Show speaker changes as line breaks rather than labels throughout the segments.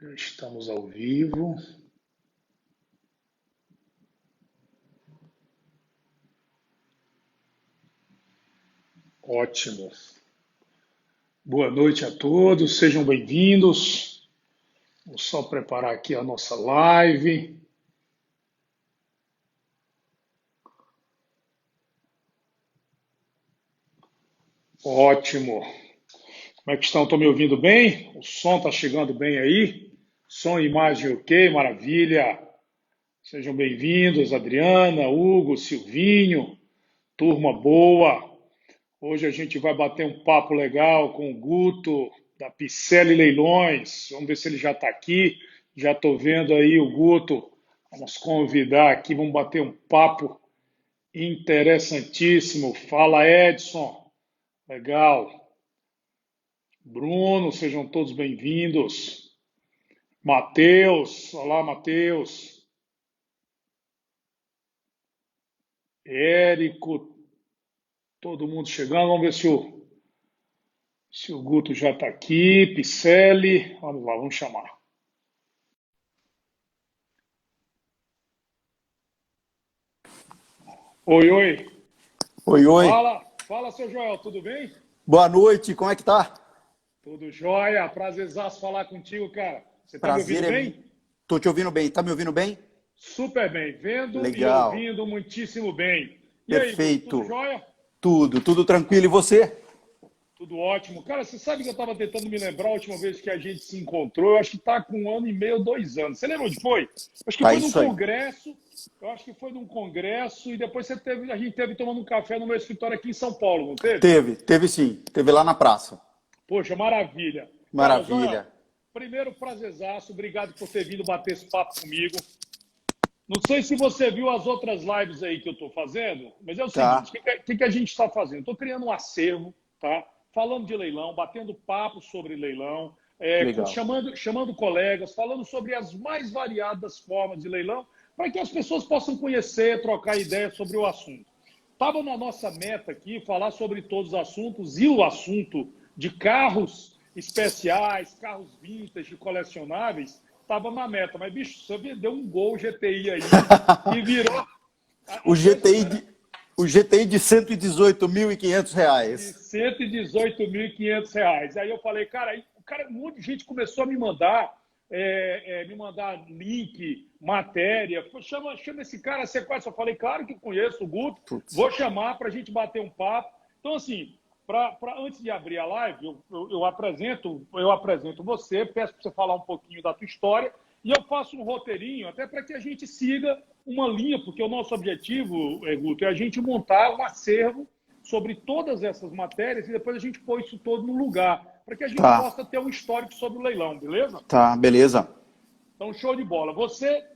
Já estamos ao vivo. Ótimo. Boa noite a todos, sejam bem-vindos. Vou só preparar aqui a nossa live. Ótimo. Como é que estão? Estão me ouvindo bem? O som está chegando bem aí? Som e imagem ok? Maravilha. Sejam bem-vindos, Adriana, Hugo, Silvinho, turma boa. Hoje a gente vai bater um papo legal com o Guto, da Picelli Leilões. Vamos ver se ele já está aqui. Já estou vendo aí o Guto. Vamos convidar aqui, vamos bater um papo interessantíssimo. Fala, Edson. Legal. Bruno, sejam todos bem-vindos. Matheus, olá, Matheus. Érico, todo mundo chegando. Vamos ver se o Guto já está aqui. Picelli, vamos lá, vamos chamar. Oi, oi.
Oi, oi.
Fala, seu Joel, tudo bem?
Boa noite, como é que tá?
Tudo jóia, prazerzaço falar contigo, cara. Você tá me
Prazer
ouvindo
é...
bem?
Tô te ouvindo bem. Tá me ouvindo bem?
Super bem, vendo e
Legal.
ouvindo muitíssimo bem. E aí, Guto, tudo
Perfeito.
jóia?
Tudo tranquilo. E você?
Tudo ótimo. Cara, você sabe que eu estava tentando me lembrar a última vez que a gente se encontrou. Eu acho que está com 1 ano e meio, 2 anos. Você lembra onde foi? Acho que
Tá
foi num
isso aí.
congresso. Eu acho que foi num congresso e depois a gente teve tomando um café no meu escritório aqui em São Paulo, não teve?
Teve sim. Teve lá na praça.
Poxa, maravilha. Cara, Joel,
Maravilha.
primeiro prazerzaço. Obrigado por ter vindo bater esse papo comigo. Não sei se você viu as outras lives aí que eu estou fazendo, mas é o
Tá.
seguinte, o que a gente está fazendo? Estou criando um acervo, tá? Falando de leilão, batendo papo sobre leilão,
Legal.
chamando colegas, falando sobre as mais variadas formas de leilão, para que as pessoas possam conhecer, trocar ideias sobre o assunto. Estava na nossa meta aqui falar sobre todos os assuntos, e o assunto de carros especiais, carros vintage, colecionáveis, estava na meta. Mas, bicho, você deu um gol GTI aí e virou...
O GTI de R$ 118.500.
De R$ 118.500. Aí eu falei, cara, um monte de gente começou a me mandar link, matéria. Chama esse cara, você conhece? Eu falei, claro que conheço o Guto,
Putz.
vou chamar para a gente bater um papo. Então, assim, antes de abrir a live, eu apresento você, peço para você falar um pouquinho da tua história e eu faço um roteirinho até para que a gente siga uma linha, porque o nosso objetivo, Guto, é a gente montar um acervo sobre todas essas matérias e depois a gente pôr isso todo no lugar, para que a gente
Tá.
possa ter um histórico sobre o leilão, beleza?
Tá, beleza.
Então, show de bola. Você,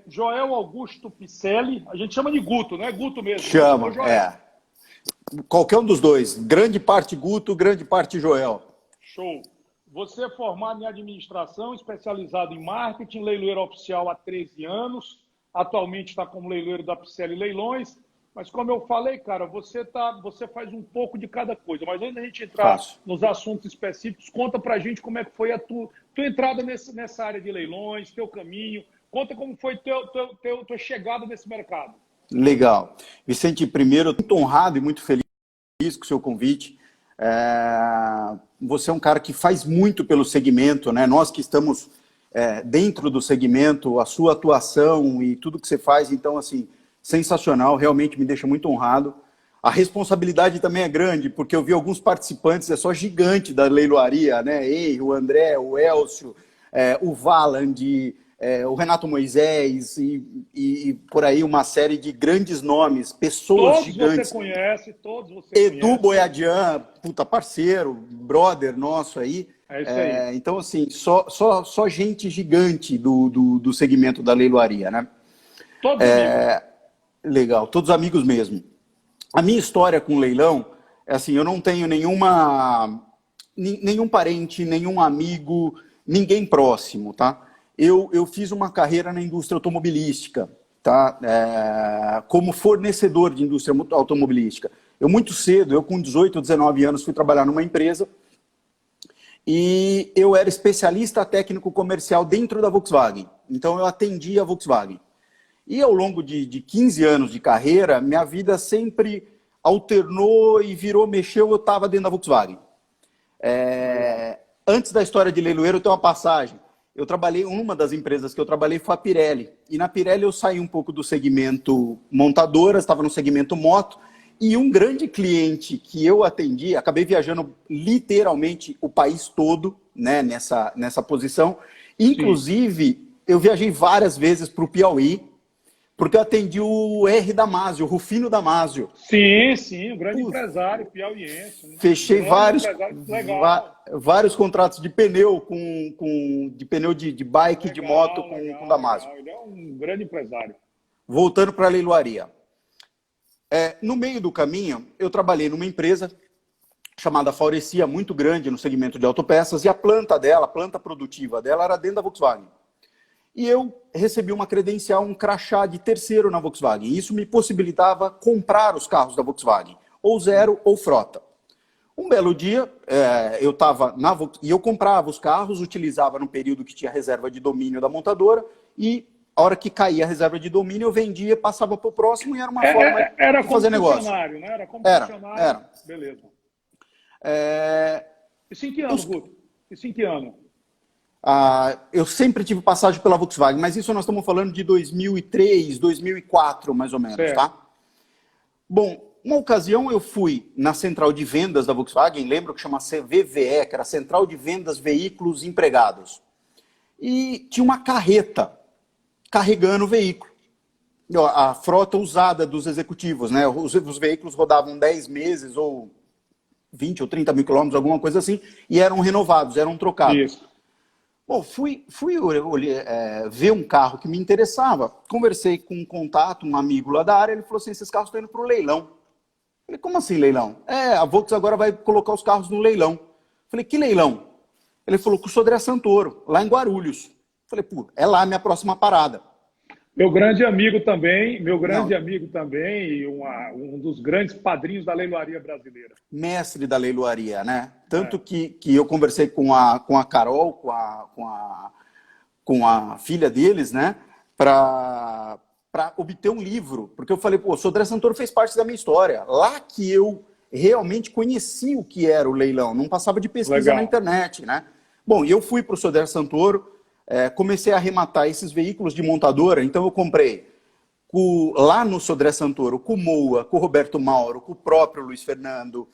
Joel Augusto Picelli, a gente chama de Guto, não é Guto mesmo?
Chama,
Ô, Joel.
Qualquer um dos dois. Grande parte Guto, grande parte Joel.
Show. Você é formado em administração, especializado em marketing, leiloeiro oficial há 13 anos, atualmente está como leiloeiro da Picelli Leilões, mas como eu falei, cara, você faz um pouco de cada coisa, mas antes da gente entrar
Fácil.
nos assuntos específicos, conta pra gente como é que foi a tua entrada nessa área de leilões, teu caminho, conta como foi tua chegada nesse mercado.
Legal. Vicente, primeiro, muito honrado e muito feliz com o seu convite. Você é um cara que faz muito pelo segmento, né? Nós que estamos dentro do segmento, a sua atuação e tudo que você faz, então, assim, sensacional, realmente me deixa muito honrado. A responsabilidade também é grande, porque eu vi alguns participantes, é só gigante da leiloaria, né? O André, o Elcio, o Valand, o Renato Moisés e por aí uma série de grandes nomes, pessoas gigantes.
Todos você conhece.
Edu Boiadian, puta parceiro, brother nosso aí.
É isso aí.
Então, assim, só gente gigante do segmento da leiloaria, né?
Todos amigos.
Legal, todos amigos mesmo. A minha história com leilão é assim, eu não tenho nenhum parente, nenhum amigo, ninguém próximo, tá? Eu fiz uma carreira na indústria automobilística, tá? Como fornecedor de indústria automobilística. Eu muito cedo, eu com 18, 19 anos, fui trabalhar numa empresa e eu era especialista técnico comercial dentro da Volkswagen. Então, eu atendia a Volkswagen. E ao longo de 15 anos de carreira, minha vida sempre alternou e virou, mexeu, eu estava dentro da Volkswagen. Antes da história de leiloeiro, eu tenho uma passagem. Eu trabalhei, uma das empresas que eu trabalhei foi a Pirelli. E na Pirelli eu saí um pouco do segmento montadora, estava no segmento moto. E um grande cliente que eu atendi, acabei viajando literalmente o país todo, né, nessa posição. Inclusive, eu viajei várias vezes para o Piauí, porque eu atendi o R. Damasio, o Rufino Damasio.
Sim, um grande empresário piauiense. Né?
Fechei vários contratos de pneu, de pneu de bike, de moto com Damasio.
Ele é um grande empresário.
Voltando para a leiloaria. No meio do caminho, eu trabalhei numa empresa chamada Faurecia, muito grande no segmento de autopeças, e a planta produtiva dela era dentro da Volkswagen. E eu recebi uma credencial, um crachá de terceiro na Volkswagen. Isso me possibilitava comprar os carros da Volkswagen, ou zero ou frota. Um belo dia, eu estava na Volkswagen, e eu comprava os carros, utilizava no período que tinha reserva de domínio da montadora, e a hora que caía a reserva de domínio, eu vendia, passava para o próximo, e era uma forma de fazer negócio.
Né? Era como funcionário.
Era.
Beleza. Isso em que ano, Guto? Isso em que ano?
Eu sempre tive passagem pela Volkswagen, mas isso nós estamos falando de 2003, 2004, mais ou menos,
certo.
Tá? Bom, uma ocasião eu fui na central de vendas da Volkswagen, lembro que chama CVVE, que era Central de Vendas Veículos Empregados. E tinha uma carreta carregando o veículo. A frota usada dos executivos, né? Os veículos rodavam 10 meses ou 20 ou 30 mil quilômetros, alguma coisa assim, e eram renovados, eram trocados.
Isso.
Bom, fui ver um carro que me interessava, conversei com um contato, um amigo lá da área, ele falou assim, esses carros estão indo para o leilão. Eu falei, como assim leilão? A Volkswagen agora vai colocar os carros no leilão. Eu falei, que leilão? Ele falou, com o Sodré Santoro, lá em Guarulhos. Eu falei, pô, é lá a minha próxima parada.
Meu grande amigo também, e um dos grandes padrinhos da leiloaria brasileira.
Mestre da leiloaria, né? Tanto que eu conversei com a Carol, com a filha deles, né? Para obter um livro. Porque eu falei, pô, o Sodré Santoro fez parte da minha história. Lá que eu realmente conheci o que era o leilão. Não passava de pesquisa na internet, né? Bom, e eu fui para o Sodré Santoro, comecei a arrematar esses veículos de montadora, então eu comprei lá no Sodré Santoro, com o Moa, com o Roberto Mauro, com o próprio Luiz Fernando.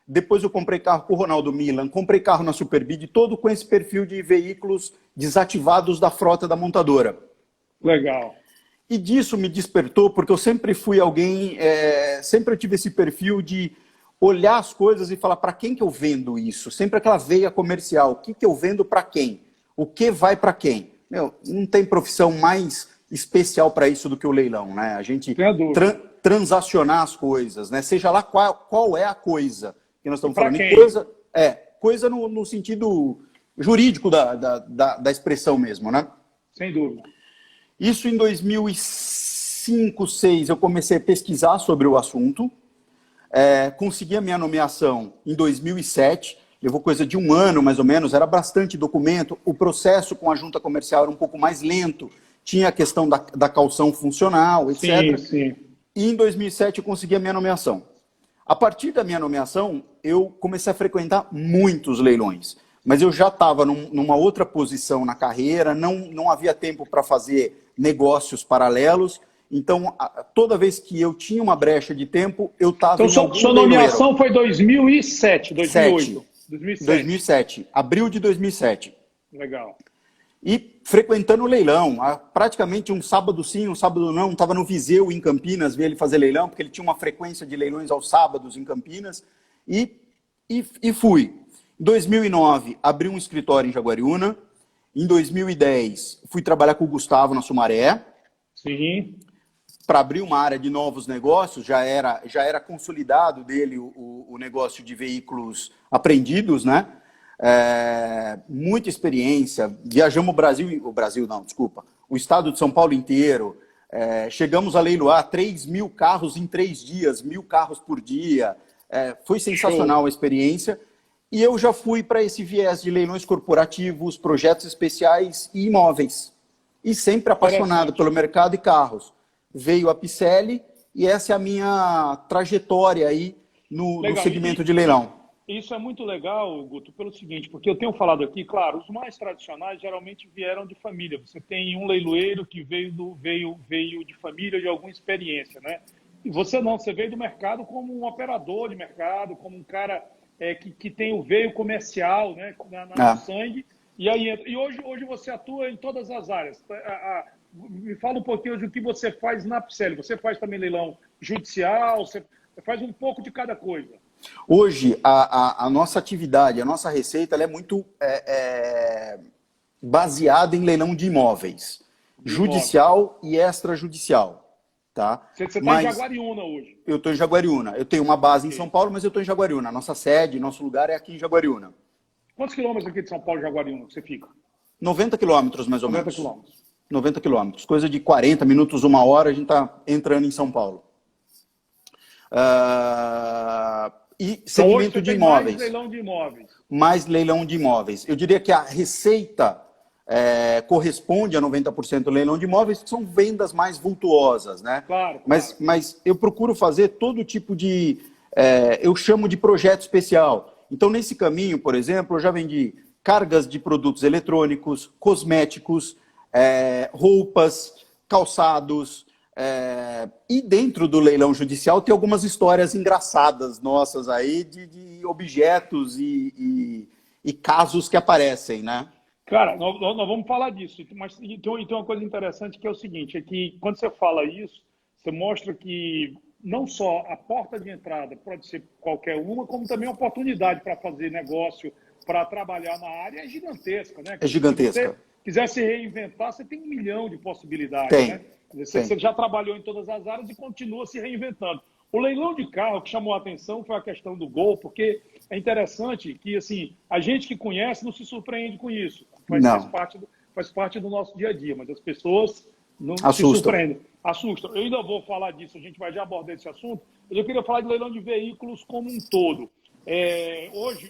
Depois eu comprei carro com o Ronaldo Milan, comprei carro na Superbid, todo com esse perfil de veículos desativados da frota da montadora.
Legal.
E disso me despertou, porque eu sempre fui alguém, sempre tive esse perfil de olhar as coisas e falar, para quem que eu vendo isso? Sempre aquela veia comercial, o que eu vendo para quem? O que vai para quem? Não tem profissão mais especial para isso do que o leilão, né? A gente transacionar as coisas, né? Seja lá qual é a coisa que nós estamos falando. Coisa no sentido jurídico da expressão mesmo, né?
Sem dúvida.
Isso em 2005, 2006, eu comecei a pesquisar sobre o assunto. Consegui a minha nomeação em 2007. Levou coisa de um ano, mais ou menos, era bastante documento. O processo com a junta comercial era um pouco mais lento. Tinha a questão da caução funcional, etc.
Sim.
E em 2007 eu consegui a minha nomeação. A partir da minha nomeação, eu comecei a frequentar muitos leilões. Mas eu já estava numa outra posição na carreira, não havia tempo para fazer negócios paralelos. Então, toda vez que eu tinha uma brecha de tempo, eu estava em algum
sua nomeação foi 2007, 2008?
2007, abril de 2007.
Legal.
E frequentando o leilão, praticamente um sábado sim, um sábado não, estava no Viseu, em Campinas, ver ele fazer leilão, porque ele tinha uma frequência de leilões aos sábados em Campinas, e fui. Em 2009, abri um escritório em Jaguariúna. Em 2010, fui trabalhar com o Gustavo na Sumaré.
Sim.
Para abrir uma área de novos negócios, já era consolidado dele o negócio de veículos apreendidos, né? Muita experiência, viajamos o estado de São Paulo inteiro, chegamos a leiloar 3.000 carros em 3 dias, 1.000 carros por dia, foi sensacional a experiência, E eu já fui para esse viés de leilões corporativos, projetos especiais e imóveis. E sempre apaixonado pelo mercado e carros. Veio a Picelli e essa é a minha trajetória aí no segmento de leilão.
Isso é muito legal, Guto, pelo seguinte, porque eu tenho falado aqui, claro, os mais tradicionais geralmente vieram de família. Você tem um leiloeiro que veio de família, de alguma experiência, né? E você não, você veio do mercado como um operador de mercado, como um cara que tem o veio comercial, né, no sangue. E aí e hoje você atua em todas as áreas. Me fala um pouquinho do que você faz na Picelli. Você faz também leilão judicial, você faz um pouco de cada coisa.
Hoje, a nossa atividade, a nossa receita, ela é muito baseada em leilão de imóveis, judicial e extrajudicial. Tá?
Você está em Jaguariúna hoje?
Eu estou em Jaguariúna. Eu tenho uma base em São Paulo, mas eu estou em Jaguariúna. Nossa sede, nosso lugar é aqui em Jaguariúna.
Quantos quilômetros aqui de São Paulo, Jaguariúna, você fica?
90 quilômetros, mais ou
90
menos.
quilômetros.
90 quilômetros. Coisa de 40 minutos, 1 hora, a gente está entrando em São Paulo. E segmento de imóveis.
Mais leilão de imóveis.
Mais leilão de imóveis. Eu diria que a receita corresponde a 90% do leilão de imóveis, que são vendas mais vultuosas, né?
Claro.
Mas eu procuro fazer todo tipo de... eu chamo de projeto especial. Então, nesse caminho, por exemplo, eu já vendi cargas de produtos eletrônicos, cosméticos, roupas, calçados... e dentro do leilão judicial tem algumas histórias engraçadas nossas aí de objetos e casos que aparecem, né?
Cara, nós vamos falar disso, mas tem uma coisa interessante que é o seguinte, é que quando você fala isso, você mostra que não só a porta de entrada pode ser qualquer uma, como também a oportunidade para fazer negócio, para trabalhar na área é gigantesca, né?
É gigantesca.
Se você quiser se reinventar, você tem 1 milhão de possibilidades,
tem,
né? Você já trabalhou em todas as áreas e continua se reinventando. O leilão de carro que chamou a atenção foi a questão do Gol, porque é interessante que assim, a gente que conhece não se surpreende com isso. Faz parte do nosso dia a dia, mas as pessoas não se surpreendem. Assustam. Eu ainda vou falar disso, a gente vai já abordar esse assunto, mas eu queria falar de leilão de veículos como um todo.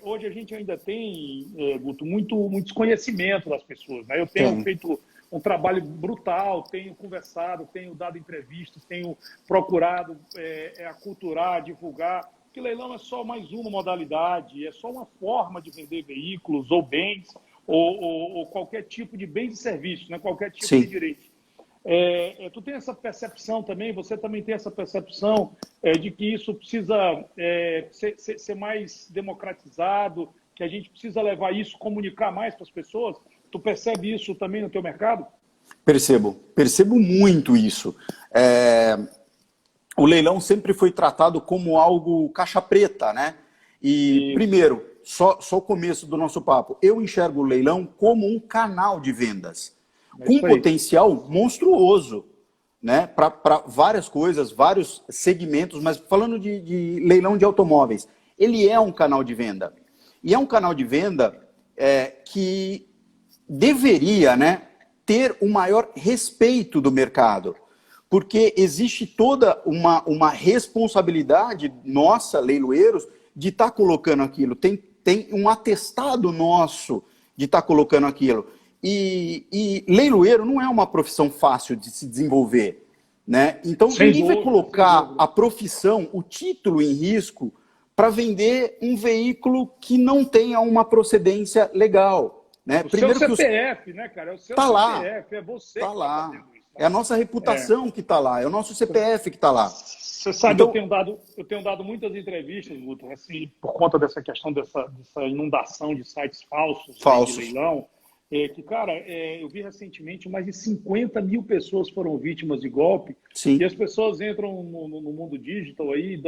Hoje a gente ainda tem, Guto, muito desconhecimento das pessoas, né? Eu tenho feito um trabalho brutal, tenho conversado, tenho dado entrevistas, tenho procurado aculturar, divulgar, que leilão é só mais uma modalidade, é só uma forma de vender veículos ou bens, ou qualquer tipo de bens e serviços, né? Qualquer tipo de direito. Tu tem essa percepção também, você também tem essa percepção de que isso precisa ser mais democratizado, que a gente precisa levar isso, comunicar mais para as pessoas? Tu percebe isso também no teu mercado?
Percebo muito isso. O leilão sempre foi tratado como algo caixa preta, né? E, primeiro, só o começo do nosso papo, eu enxergo o leilão como um canal de vendas, com um potencial monstruoso, né? Para várias coisas, vários segmentos, mas falando de leilão de automóveis, ele é um canal de venda. E é um canal de venda que deveria, né, ter o maior respeito do mercado, porque existe toda uma responsabilidade nossa, leiloeiros, de estar colocando aquilo. Tem um atestado nosso de estar colocando aquilo. E leiloeiro não é uma profissão fácil de se desenvolver, né? Então, ninguém vai colocar a profissão, o título em risco para vender um veículo que não tenha uma procedência legal. Né?
O primeiro seu CPF, né, cara? É o seu CPF, é você que está fazendo isso. Né?
É a nossa reputação que está lá, é o nosso CPF que está lá.
Você sabe, então, eu tenho dado muitas entrevistas, Guto, assim, por conta dessa questão dessa inundação de sites falsos. De leilão, que, cara, eu vi recentemente mais de 50 mil pessoas foram vítimas de golpe.
Sim.
E as pessoas entram no mundo digital aí,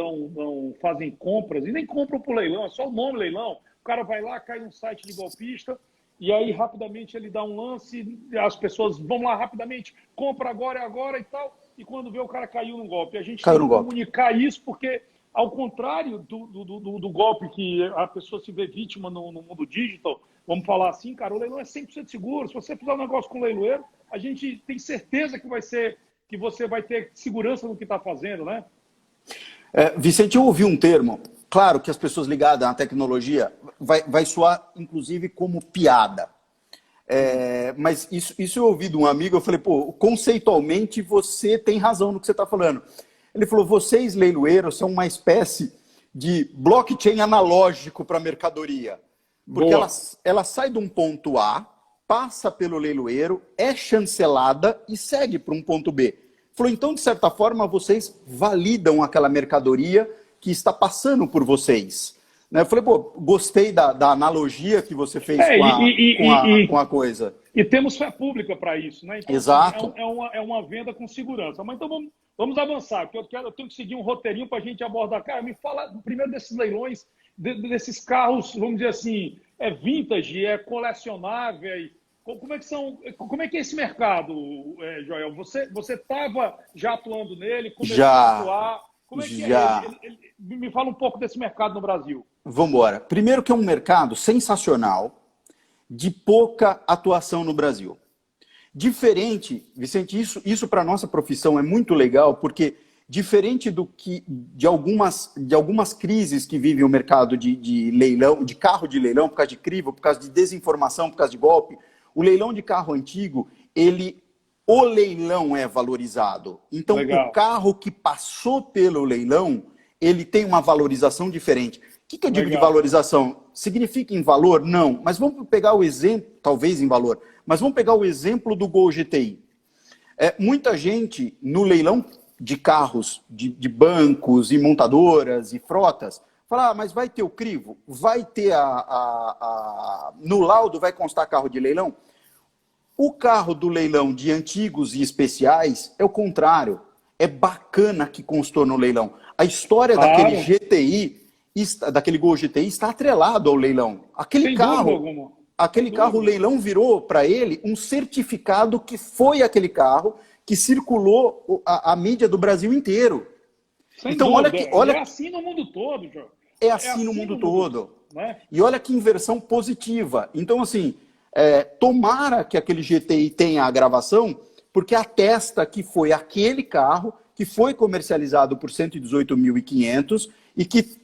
fazem compras, e nem compram por leilão, é só o nome leilão. O cara vai lá, cai num site de golpista, e aí rapidamente ele dá um lance, as pessoas vão lá rapidamente, compra agora e tal, e quando vê o cara caiu no golpe. A gente tem que comunicar isso, porque ao contrário do golpe que a pessoa se vê vítima no mundo digital, vamos falar assim, cara, o leilão é 100% seguro. Se você fizer um negócio com o leiloeiro, a gente tem certeza que você vai ter segurança no que está fazendo, né?
Vicente, eu ouvi um termo claro que as pessoas ligadas à tecnologia vai soar, inclusive, como piada. Mas isso eu ouvi de um amigo, eu falei, pô, conceitualmente você tem razão no que você está falando. Ele falou, vocês, leiloeiros, são uma espécie de blockchain analógico para a mercadoria. Porque ela sai de um ponto A, passa pelo leiloeiro, é chancelada e segue para um ponto B. Ele falou, então, de certa forma, vocês validam aquela mercadoria que está passando por vocês. Eu falei, pô, gostei da analogia que você fez com a coisa.
E temos fé pública para isso, né? Então,
exato.
É uma venda com segurança. Mas então vamos avançar, porque eu tenho que seguir um roteirinho para a gente abordar. Cara, me fala primeiro desses leilões, desses carros, vamos dizer assim, vintage, colecionável. Como é que é esse mercado, Joel? Você estava já atuando nele, começou a atuar. Como é que me fala um pouco desse mercado no Brasil.
Vamos embora. Primeiro que é um mercado sensacional, de pouca atuação no Brasil. Diferente, Vicente, isso para a nossa profissão é muito legal, porque diferente de algumas crises que vive o mercado de leilão, de carro de leilão, por causa de crivo, por causa de desinformação, por causa de golpe, o leilão de carro antigo, o leilão é valorizado. Então, legal. O carro que passou pelo leilão, ele tem uma valorização diferente. O que eu digo de valorização? Significa em valor? Não. Mas vamos pegar o exemplo, talvez em valor, mas vamos pegar o exemplo do Gol GTI. Muita gente, no leilão de carros, de bancos e montadoras e frotas, fala, mas vai ter o crivo? Vai ter no laudo vai constar carro de leilão? O carro do leilão de antigos e especiais é o contrário. É bacana que constou no leilão. A história daquele GTI, daquele Gol GTI, está atrelado ao leilão. Aquele carro, o leilão virou para ele um certificado que foi aquele carro que circulou a mídia do Brasil inteiro.
Sem então, olha, é assim no mundo todo, João.
É assim no mundo todo. Né? E olha que inversão positiva. Então, assim, tomara que aquele GTI tenha a gravação, porque atesta que foi aquele carro que foi comercializado por 118.500 e que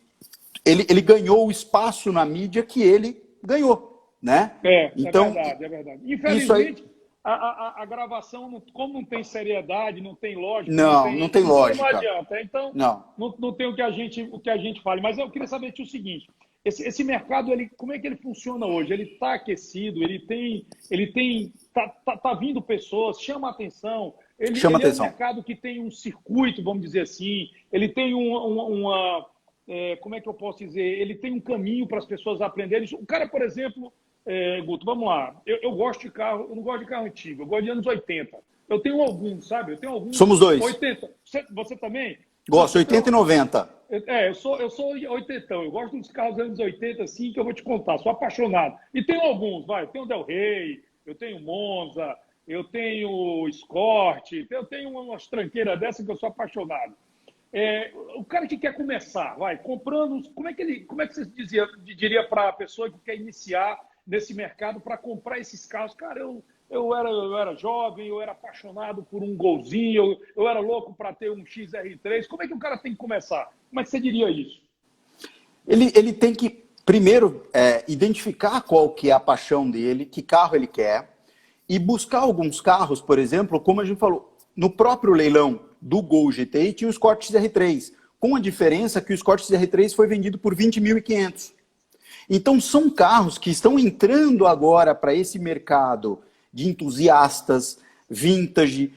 ele ganhou o espaço na mídia que ele ganhou, né?
Então, é verdade. Infelizmente, a gravação, como não tem seriedade, não tem lógica...
Não tem lógica.
Não adianta. Então, não tem o que a gente fale. Mas eu queria saber o seguinte, esse mercado, como é que ele funciona hoje? Ele está aquecido, tá vindo pessoas, chama a atenção... Ele é um mercado que tem um circuito, vamos dizer assim, ele tem como é que eu posso dizer? Ele tem um caminho para as pessoas aprenderem. O cara, por exemplo, Guto, vamos lá, eu gosto de carro, eu não gosto de carro antigo, eu gosto de anos 80. Eu tenho alguns, sabe? Eu tenho alguns.
Somos dois.
80. Você também?
Gosto, 80 e 90.
Eu sou 80, eu gosto dos carros dos anos 80, assim, que eu vou te contar, sou apaixonado. E tenho alguns, eu tenho Del Rey, eu tenho Monza, eu tenho Escort, eu tenho umas tranqueiras dessas que eu sou apaixonado. O cara que quer começar, comprando, como é que você diria para a pessoa que quer iniciar nesse mercado para comprar esses carros? Cara, eu era jovem, eu era apaixonado por um Golzinho, eu era louco para ter um XR3. Como é que o cara tem que começar? Como é que você diria isso?
Ele tem que, primeiro, identificar qual que é a paixão dele, que carro ele quer, e buscar alguns carros, por exemplo, como a gente falou, no próprio leilão do Gol GTI tinha o Escort XR3, com a diferença que o Escort XR3 foi vendido por 20.500. Então são carros que estão entrando agora para esse mercado de entusiastas, vintage,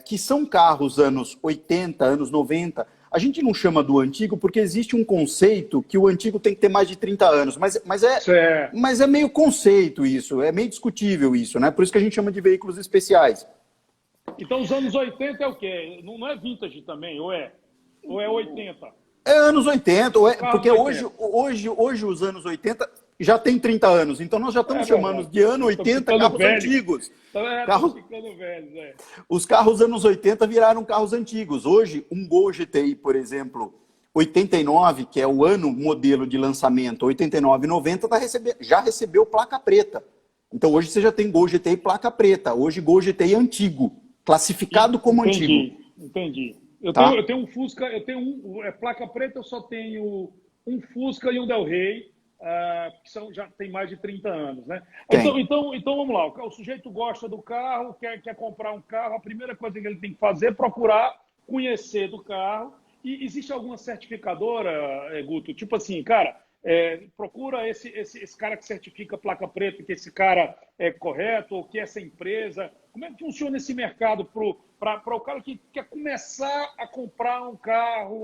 que são carros anos 80, anos 90. A gente não chama do antigo porque existe um conceito que o antigo tem que ter mais de 30 anos, mas é meio conceito isso, é meio discutível isso, né? Por isso que a gente chama de veículos especiais.
Então os anos 80 é o quê? Não é vintage também, ou é 80?
É anos 80, porque 80. Hoje os anos 80 já tem 30 anos, então nós já estamos chamando de ano 80 carros antigos.
Ficando velho,
Os carros anos 80 viraram carros antigos. Hoje, um Gol GTI, por exemplo, 89, que é o ano modelo de lançamento, 89 e 90, já recebeu placa preta. Então hoje você já tem Gol GTI placa preta. Hoje Gol GTI antigo, classificado como antigo.
Entendi.
tá?
Eu tenho um Fusca, placa preta, eu só tenho um Fusca e um Del Rey, que já tem mais de 30 anos, né?
Tem.
Então vamos lá, o sujeito gosta do carro, quer comprar um carro, a primeira coisa que ele tem que fazer é procurar conhecer do carro. E existe alguma certificadora, Guto? Tipo assim, cara, procura esse cara que certifica placa preta, que esse cara é correto, ou que essa empresa. Como é que funciona esse mercado para o cara que quer começar a comprar um carro?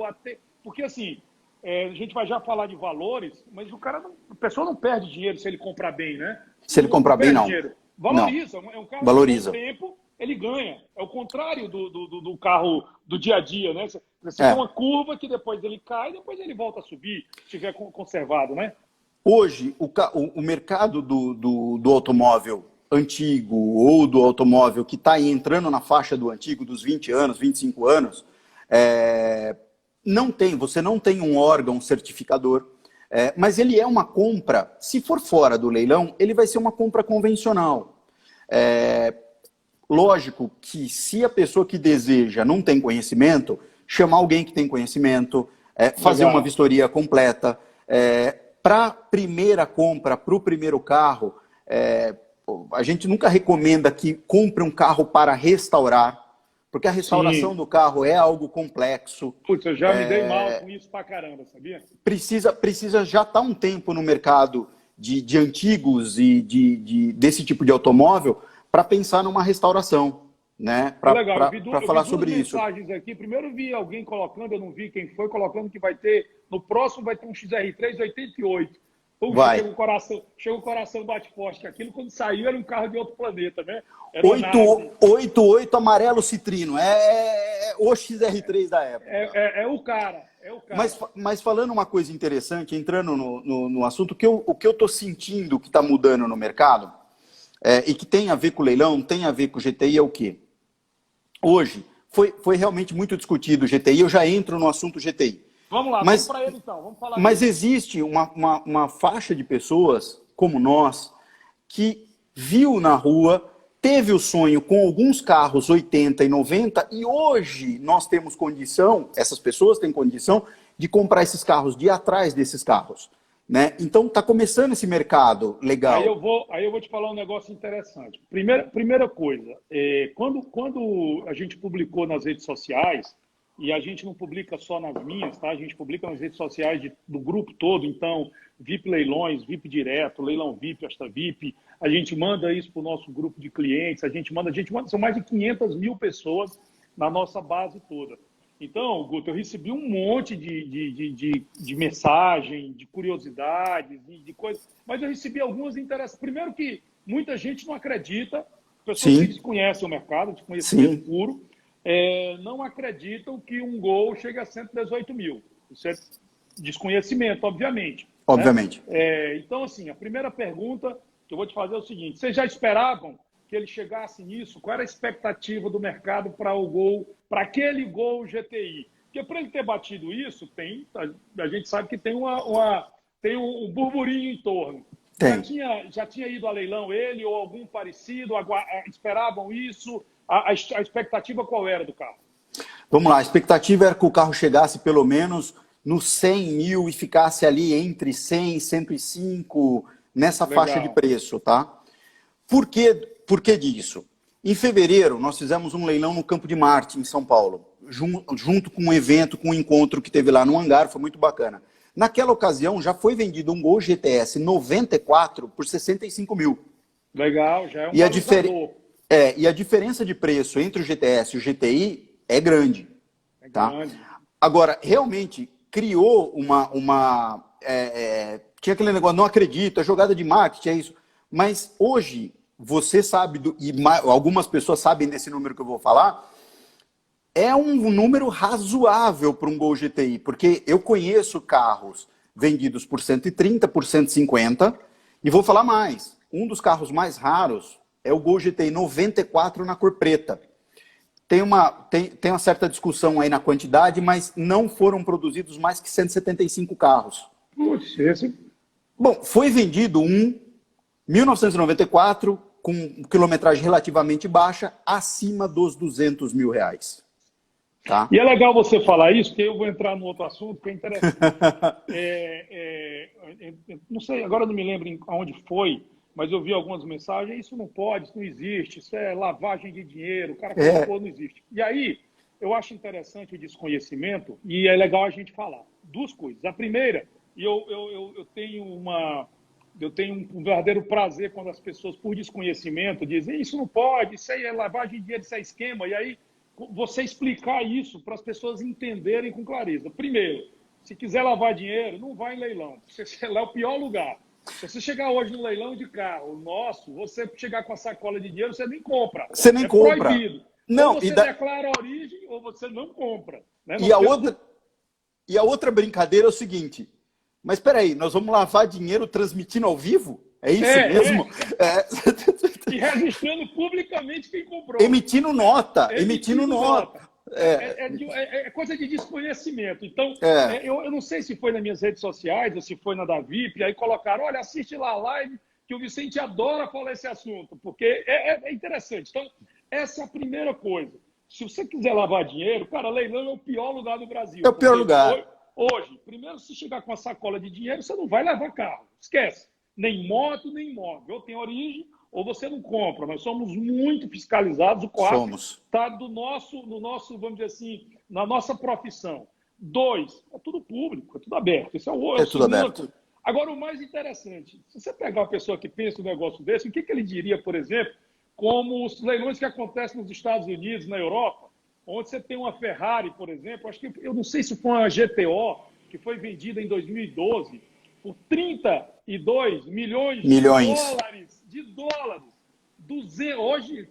Porque assim, a gente vai já falar de valores, mas a pessoa não perde dinheiro se ele comprar bem, né?
Se ele
Não
comprar bem,
perde
não.
dinheiro.
Não.
Valoriza. É um carro que com
Valoriza.
o tempo ele ganha. É o contrário do carro do dia a dia, né? Você tem
É.
uma curva que depois ele cai, depois ele volta a subir, se estiver conservado, né?
Hoje, o mercado do automóvel antigo ou do automóvel que está entrando na faixa do antigo, dos 20 anos, 25 anos, você não tem um órgão certificador, mas ele é uma compra, se for fora do leilão, ele vai ser uma compra convencional. Lógico que se a pessoa que deseja não tem conhecimento, chamar alguém que tem conhecimento, fazer uma vistoria completa. Para a primeira compra, para o primeiro carro, a gente nunca recomenda que compre um carro para restaurar, porque a restauração do carro é algo complexo.
Putz, eu já me dei mal com isso pra caramba, sabia?
Precisa já estar um tempo no mercado de antigos e desse tipo de automóvel para pensar numa restauração, né? Para falar sobre isso.
Mensagens aqui. Primeiro eu vi alguém colocando, eu não vi quem foi, colocando que no próximo vai ter um XR3 88. Puxa, chega o coração bate forte, que aquilo quando saiu era um carro de outro planeta, né?
88 amarelo citrino, o XR3 da época.
É o cara.
Mas falando uma coisa interessante, entrando no assunto, o que eu estou sentindo que está mudando no mercado, e que tem a ver com o leilão, tem a ver com o GTI, é o quê? Hoje, foi realmente muito discutido o GTI, eu já entro no assunto GTI.
Vamos lá, vamos para ele então, vamos falar.
Mas existe uma faixa de pessoas, como nós, que viu na rua, teve o sonho com alguns carros 80 e 90, e hoje nós temos condição, essas pessoas têm condição, de comprar esses carros, de ir atrás desses carros. Né? Então está começando esse mercado legal.
Aí eu vou te falar um negócio interessante. Primeira coisa, quando a gente publicou nas redes sociais, e a gente não publica só nas minhas, tá? A gente publica nas redes sociais do grupo todo, então VIP Leilões, VIP Direto, Leilão VIP, Asta VIP, a gente manda isso para o nosso grupo de clientes, a gente manda, são mais de 500 mil pessoas na nossa base toda. Então, Guto, eu recebi um monte de mensagem, de curiosidades, de coisas, mas eu recebi algumas interessantes. Primeiro que muita gente não acredita, pessoas que desconhecem o mercado, desconhecimento puro, não acreditam que um Gol chegue a 118 mil. Isso é desconhecimento, obviamente.
Obviamente.
Né? Então, assim, a primeira pergunta que eu vou te fazer é o seguinte: vocês já esperavam que ele chegasse nisso? Qual era a expectativa do mercado para o Gol, para aquele Gol GTI? Porque para ele ter batido isso, a gente sabe que tem um burburinho em torno. Já tinha ido a leilão ele ou algum parecido? Esperavam isso? A expectativa qual era do carro?
Vamos lá, a expectativa era que o carro chegasse pelo menos nos 100 mil e ficasse ali entre 100 e 105, nessa faixa de preço, tá? Por que disso? Em fevereiro, nós fizemos um leilão no Campo de Marte, em São Paulo, junto com um evento, com um encontro que teve lá no hangar, foi muito bacana. Naquela ocasião, já foi vendido um Gol GTS 94 por 65 mil.
Legal, já é um
valorizador. E a diferença de preço entre o GTS e o GTI é grande. Tá? Agora, realmente, criou tinha aquele negócio, não acredito, é jogada de marketing, é isso. Mas hoje, você sabe, algumas pessoas sabem desse número que eu vou falar, é um número razoável para um Gol GTI, porque eu conheço carros vendidos por 130, por 150, e vou falar mais. Um dos carros mais raros é o Gol GTI 94 na cor preta. Tem uma certa discussão aí na quantidade, mas não foram produzidos mais que 175 carros.
Putz,
Bom, foi vendido um 1994 com quilometragem relativamente baixa, acima dos 200 mil reais. Tá?
E é legal você falar isso, porque eu vou entrar no outro assunto que é interessante. Não sei, agora não me lembro aonde foi, mas eu vi algumas mensagens, isso não pode, isso não existe, isso é lavagem de dinheiro, o cara
É,
colocou, não existe. E aí, eu acho interessante o desconhecimento, e é legal a gente falar. Duas coisas. A primeira, e eu tenho um verdadeiro prazer quando as pessoas, por desconhecimento, dizem isso não pode, isso aí é lavagem de dinheiro, isso é esquema, e aí você explicar isso para as pessoas entenderem com clareza. Primeiro, se quiser lavar dinheiro, não vai em leilão. É o pior lugar. Se você chegar hoje no leilão de carro nosso, você chegar com a sacola de dinheiro, você nem compra.
você nem
É
compra.
proibido. Ou
Não,
você declara a origem, ou você não compra. Né?
e,
Nós
a
temos...
outra, e a outra brincadeira é o seguinte, mas espera aí, nós vamos lavar dinheiro transmitindo ao vivo? É isso mesmo?
E registrando publicamente quem comprou.
Emitindo nota, emitindo nota.
Nota. É coisa de desconhecimento. Então,
É,
eu não sei se foi nas minhas redes sociais ou se foi na da VIP, aí colocaram, olha, assiste lá a live, que o Vicente adora falar esse assunto, porque é interessante. Então, essa é a primeira coisa. Se você quiser lavar dinheiro, cara, leilão é o pior lugar do Brasil.
é o pior lugar.
Hoje, primeiro, se chegar com uma sacola de dinheiro, você não vai levar carro. Esquece. Nem moto, nem imóvel. Ou tem origem, ou você não compra. Nós somos muito fiscalizados. O COAF está no nosso, vamos dizer assim, na nossa profissão. 2, é tudo público, é tudo aberto. Isso
é tudo aberto.
Agora, o mais interessante, se você pegar uma pessoa que pensa um negócio desse, o que ele diria, por exemplo, como os leilões que acontecem nos Estados Unidos, na Europa, onde você tem uma Ferrari, por exemplo, acho que eu não sei se foi uma GTO, que foi vendida em 2012, por 32 milhões de dólares. Hoje,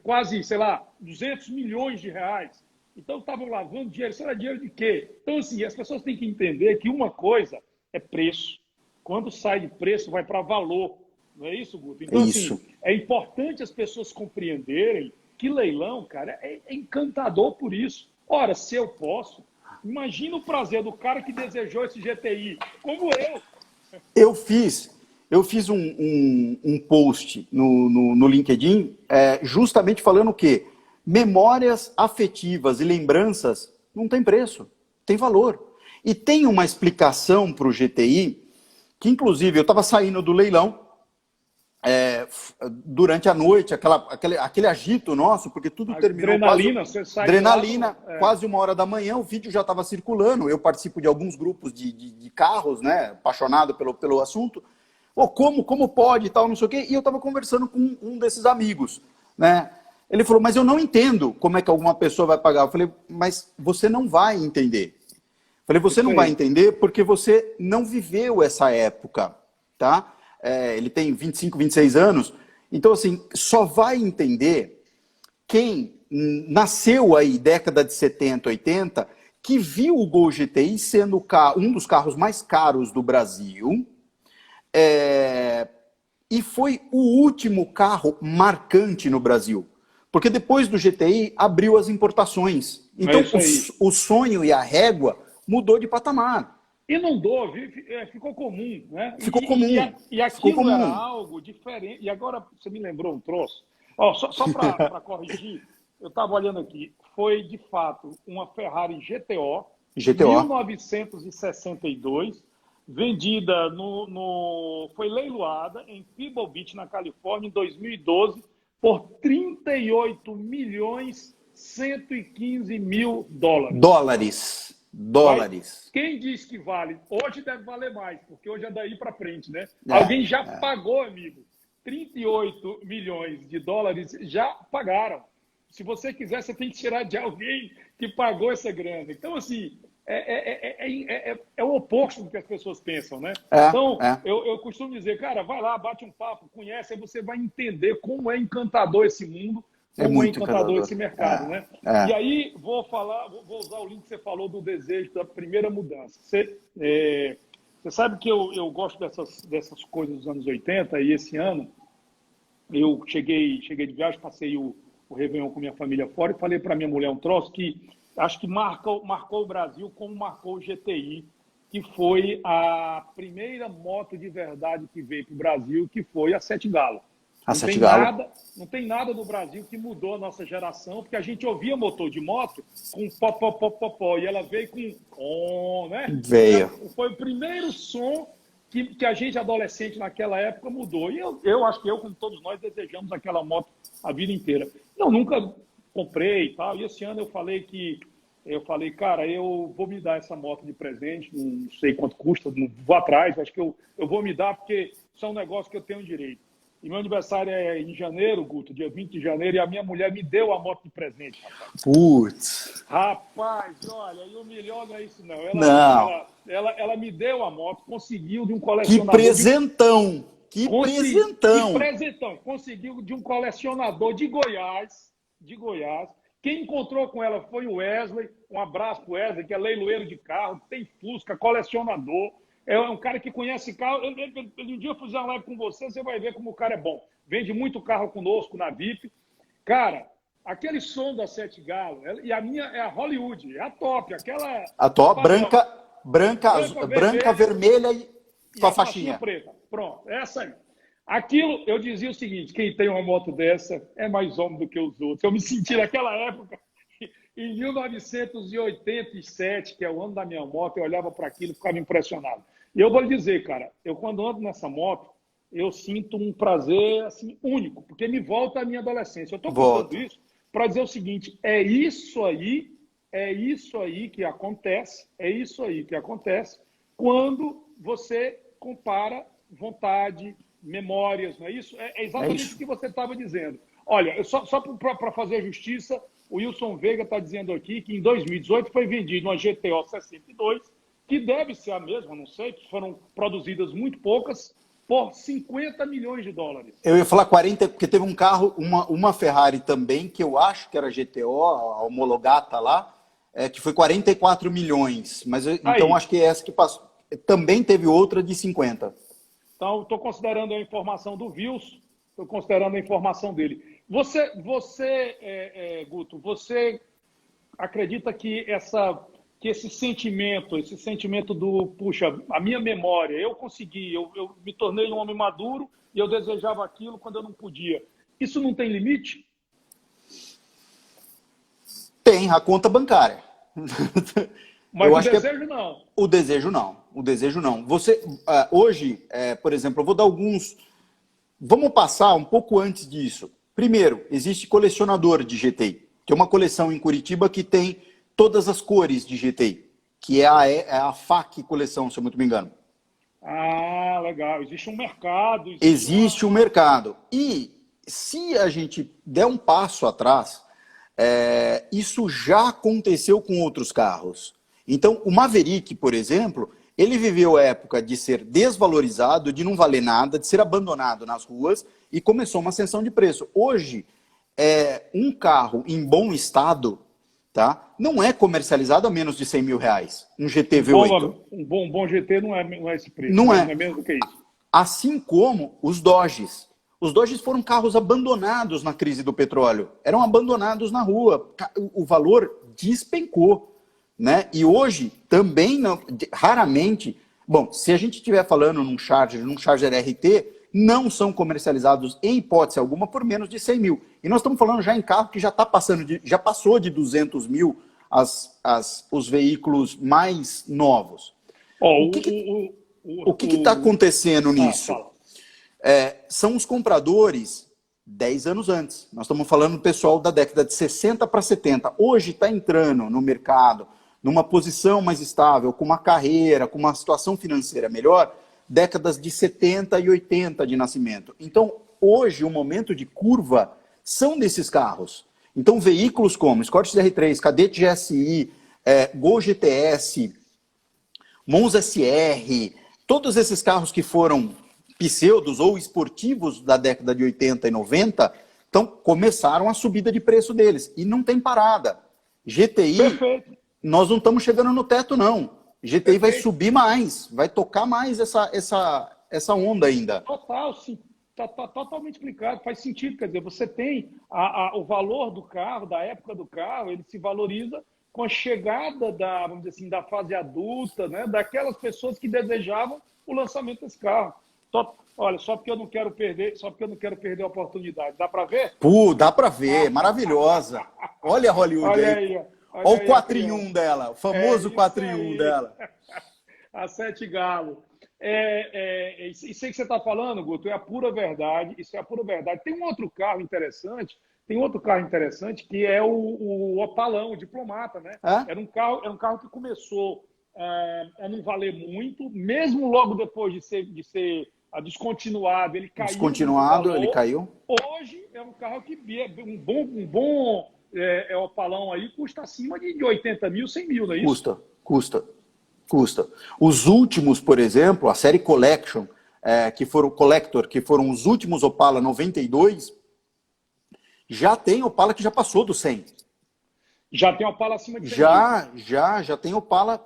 quase, sei lá, 200 milhões de reais. Então, estavam lavando dinheiro. Isso era dinheiro de quê? Então, assim, as pessoas têm que entender que uma coisa é preço. Quando sai de preço, vai para valor. Não é isso, Guto? Então, assim, é importante as pessoas compreenderem que leilão, cara, é encantador por isso. Ora, se eu posso, imagina o prazer do cara que desejou esse GTI, como eu.
Eu fiz um post no LinkedIn justamente falando que memórias afetivas e lembranças não tem preço, tem valor. E tem uma explicação para o GTI, que inclusive eu estava saindo do leilão, durante a noite, aquele agito nosso, porque tudo terminou quase 1h da manhã, o vídeo já estava circulando, eu participo de alguns grupos de carros, né, apaixonado pelo assunto, como pode e tal, não sei o quê, e eu estava conversando com um desses amigos, né, ele falou, mas eu não entendo como é que alguma pessoa vai pagar. Eu falei, mas você não vai entender. Eu falei, você não vai entender porque você não viveu essa época, tá? Ele tem 25, 26 anos, então assim, só vai entender quem nasceu aí década de 70, 80, que viu o Gol GTI sendo um dos carros mais caros do Brasil, e foi o último carro marcante no Brasil, porque depois do GTI abriu as importações, então o sonho e a régua mudou de patamar.
Inundou, ficou comum, né?
Ficou comum.
E aquilo era algo diferente. E agora você me lembrou um troço. Só para corrigir, eu estava olhando aqui. Foi, de fato, uma Ferrari GTO. 1962, vendida foi leiloada em Pebble Beach, na Califórnia, em 2012, por 38 milhões 115 mil dólares. Quem diz que vale? Hoje deve valer mais, porque hoje é daí para frente, né? Alguém já pagou, amigo. 38 milhões de dólares já pagaram. Se você quiser, você tem que tirar de alguém que pagou essa grana. Então, assim, é o oposto do que as pessoas pensam, né? Eu costumo dizer, cara, vai lá, bate um papo, conhece, aí você vai entender como é encantador esse mundo, como é encantador esse mercado, né? E aí, vou usar o link que você falou do desejo da primeira mudança. Você sabe que eu gosto dessas coisas dos anos 80, e esse ano eu cheguei de viagem, passei o Réveillon com minha família fora e falei para minha mulher um troço que acho que marcou o Brasil como marcou o GTI, que foi a primeira moto de verdade que veio para o Brasil, que foi a Sete Galo.
A
Não tem
Sete Galo.
nada, não tem nada no Brasil que mudou a nossa geração, porque a gente ouvia motor de moto com pó, pó, pó, pó, pó, e ela veio com on, né?
Veio.
Foi o primeiro som que a gente, adolescente, naquela época, mudou. E eu acho que como todos nós, desejamos aquela moto a vida inteira. Eu nunca comprei e tal, e esse ano eu falei, cara, eu vou me dar essa moto de presente, não sei quanto custa, não vou atrás, acho que eu vou me dar porque isso é um negócio que eu tenho direito. E meu aniversário é em janeiro, Guto, dia 20 de janeiro, e a minha mulher me deu a moto de presente, rapaz.
Putz.
Rapaz, olha, e o melhor não é isso, não.
Não.
Ela me deu a moto, conseguiu de um
Que
colecionador.
presentão! Que presentão!
Que presentão! Conseguiu de um colecionador de Goiás. De Goiás. Quem encontrou com ela foi o Wesley. Um abraço pro Wesley, que é leiloeiro de carro, tem Fusca, colecionador. É um cara que conhece carro. Um dia eu fizer uma live com você, você vai ver como o cara é bom. Vende muito carro conosco na VIP. Cara, aquele som da Sete Galo, e a minha é a Hollywood, é a top, aquela...
A top, branca, vermelha e com a faixinha
preta. Pronto, essa aí. Aquilo, eu dizia o seguinte, quem tem uma moto dessa é mais homem do que os outros. Eu me senti naquela época, em 1987, que é o ano da minha moto, eu olhava para aquilo e ficava impressionado. E eu vou lhe dizer, cara, eu quando ando nessa moto, eu sinto um prazer assim, único, porque me volta à minha adolescência. Eu estou contando isso para dizer o seguinte, é isso aí que acontece, quando você compara vontade, memórias, não é isso? É exatamente o que você estava dizendo. Olha, só para fazer justiça, o Wilson Veiga está dizendo aqui que em 2018 foi vendido uma GTO 62, que deve ser a mesma, não sei, foram produzidas muito poucas, por 50 milhões de dólares.
Eu ia falar 40, porque teve um carro, uma Ferrari também, que eu acho que era GTO, a homologata lá, que foi 44 milhões. Mas então acho que essa que passou. Também teve outra de 50.
Então, estou considerando a informação do Wilson, estou considerando a informação dele. Você Guto, você acredita que esse sentimento do, puxa, a minha memória, eu consegui, eu me tornei um homem maduro e eu desejava aquilo quando eu não podia. Isso não tem limite?
Tem, a conta bancária.
Mas o desejo não.
O desejo não. O desejo não. Você, hoje, por exemplo, eu vou dar alguns... Vamos passar um pouco antes disso. Primeiro, existe colecionador de GTI. Tem uma coleção em Curitiba que tem todas as cores de GTI, que é a FAC coleção, se eu muito me engano.
Ah, legal. Existe um mercado.
Existe um mercado. E se a gente der um passo atrás, isso já aconteceu com outros carros. Então, o Maverick, por exemplo, ele viveu a época de ser desvalorizado, de não valer nada, de ser abandonado nas ruas e começou uma ascensão de preço. Hoje, um carro em bom estado, tá, não é comercializado a menos de 100 mil reais. Um GT V8.
Um bom GT não é esse preço.
Não é.
Não é menos do que isso.
Assim como os Dodges. Os Dodges foram carros abandonados na crise do petróleo. Eram abandonados na rua. O valor despencou. Né? E hoje, também, não, raramente... Bom, se a gente estiver falando num Charger RT, não são comercializados, em hipótese alguma, por menos de 100 mil. E nós estamos falando já em carro que já passou de 200 mil os veículos mais novos. O que está acontecendo nisso? São os compradores 10 anos antes. Nós estamos falando do pessoal da década de 60 para 70. Hoje está entrando no mercado numa posição mais estável, com uma carreira, com uma situação financeira melhor, décadas de 70 e 80 de nascimento. Então, hoje, o momento de curva são desses carros. Então, veículos como Escort R3, Cadete GSI, Gol GTS, Monza SR, todos esses carros que foram pseudos ou esportivos da década de 80 e 90, então, começaram a subida de preço deles. E não tem parada. GTI... Perfeito. Nós não estamos chegando no teto, não. GTI vai subir mais, vai tocar mais essa onda ainda.
Total, sim. Está totalmente explicado, faz sentido. Quer dizer, você tem o valor do carro, da época do carro, ele se valoriza com a chegada vamos dizer assim, da fase adulta, né? Daquelas pessoas que desejavam o lançamento desse carro. Olha, só porque eu não quero perder a oportunidade. Dá para ver?
Pô, dá para ver, maravilhosa. Olha a Hollywood
Olha
aí.
aí, ó.
Olha
Olha
o
aí a
4 em
criança.
1 dela, o
É
famoso
isso
4 em 1
aí.
dela.
A Sete Galo. Isso aí que você está falando, Guto, é a pura verdade. Isso é a pura verdade. Tem um outro carro interessante, que é o Opalão, o Diplomata, né?
É?
Era um carro que começou a não valer muito, mesmo logo depois de ser descontinuado, ele caiu muito de
Descontinuado, ele
valor.
caiu.
Hoje é um carro que um bom Opalão aí custa acima de 80 mil, 100 mil, não é isso?
Custa. Os últimos, por exemplo, a série Collection, que foram os últimos Opala 92, já tem Opala que já passou do 100.
Já tem Opala acima de 100 mil.
Já tem Opala,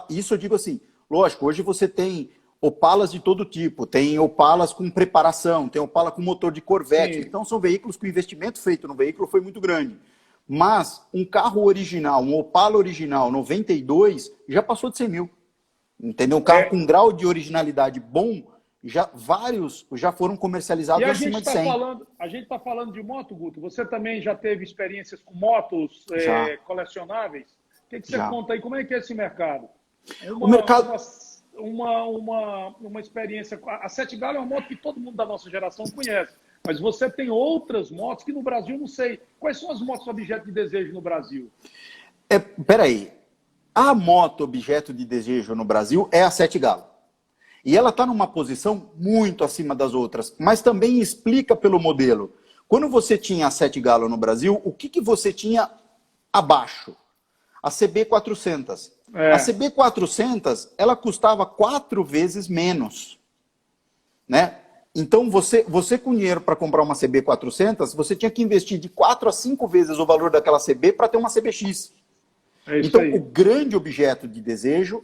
Isso eu digo assim, lógico, hoje você tem Opalas de todo tipo, tem Opalas com preparação, tem Opala com motor de Corvette,
Sim.
então são veículos que o investimento feito no veículo foi muito grande. Mas um carro original, um Opala original 92, já passou de 100 mil. Entendeu? Um carro com grau de originalidade bom, vários já foram comercializados acima de 100.
A gente está falando de moto, Guto. Você também já teve experiências com motos
Já.
Colecionáveis? O que você
Já.
conta aí? Como é que é esse mercado?
O mercado...
Uma experiência... A Sete Galo é uma moto que todo mundo da nossa geração conhece. Mas você tem outras motos que no Brasil eu não sei. Quais são as motos objeto de desejo no Brasil?
Peraí. A moto objeto de desejo no Brasil é a Sete Galo. E ela está numa posição muito acima das outras, mas também explica pelo modelo. Quando você tinha a Sete Galo no Brasil, o que você tinha abaixo? A CB400. A CB400, ela custava 4 vezes menos, né? Então, você com dinheiro para comprar uma CB400, você tinha que investir de 4 a 5 vezes o valor daquela CB para ter uma CBX. Então, o grande objeto de desejo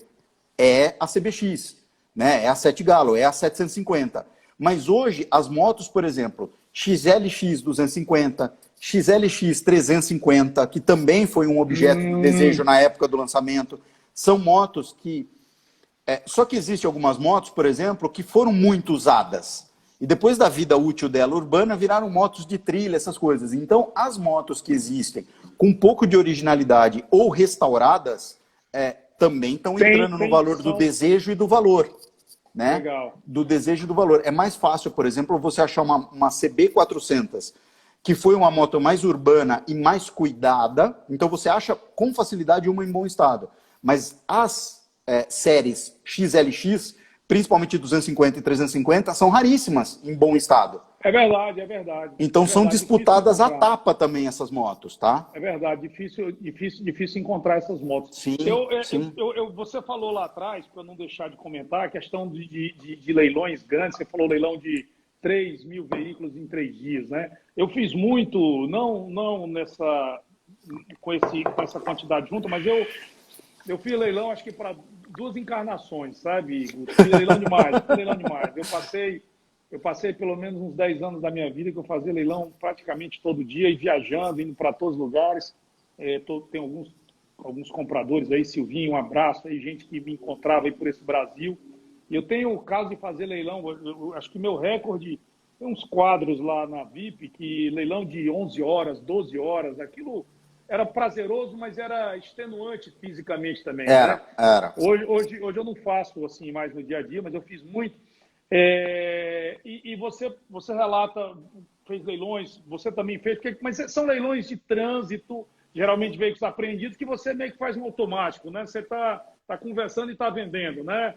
é a CBX, né? É a Sete Galo, é a 750. Mas hoje, as motos, por exemplo, XLX 250, XLX 350, que também foi um objeto de desejo na época do lançamento, são motos que... só que existem algumas motos, por exemplo, que foram muito usadas. E depois da vida útil dela urbana, viraram motos de trilha, essas coisas. Então, as motos que existem com um pouco de originalidade ou restauradas, também estão entrando no valor do desejo e do valor. Né?
Legal.
Do desejo e do valor. É mais fácil, por exemplo, você achar uma CB400, que foi uma moto mais urbana e mais cuidada, então você acha com facilidade uma em bom estado. Mas as séries XLX, principalmente 250 e 350, são raríssimas em bom estado.
É verdade, é verdade.
Então são disputadas a tapa também essas motos, tá?
É verdade, difícil encontrar essas motos.
Sim, sim.
Você falou lá atrás, para não deixar de comentar, a questão de leilões grandes, você falou leilão de 3 mil veículos em 3 dias, né? Eu fiz muito, não com essa quantidade junto, mas eu fiz leilão, acho que para 2 encarnações, sabe? Fiz leilão demais. Eu passei pelo menos uns 10 anos da minha vida que eu fazia leilão praticamente todo dia e viajando, indo para todos os lugares. Tem alguns compradores aí, Silvinho, um abraço aí, gente que me encontrava aí por esse Brasil. E eu tenho o caso de fazer leilão, eu acho que meu recorde, tem uns quadros lá na VIP, que leilão de 11 horas, 12 horas, aquilo era prazeroso, mas era extenuante fisicamente também.
Era.
Hoje eu não faço assim mais no dia a dia, mas eu fiz muito. E você relata, fez leilões, você também fez, mas são leilões de trânsito, geralmente veículos apreendidos, que você meio que faz um automático, né? Você está conversando e está vendendo, né?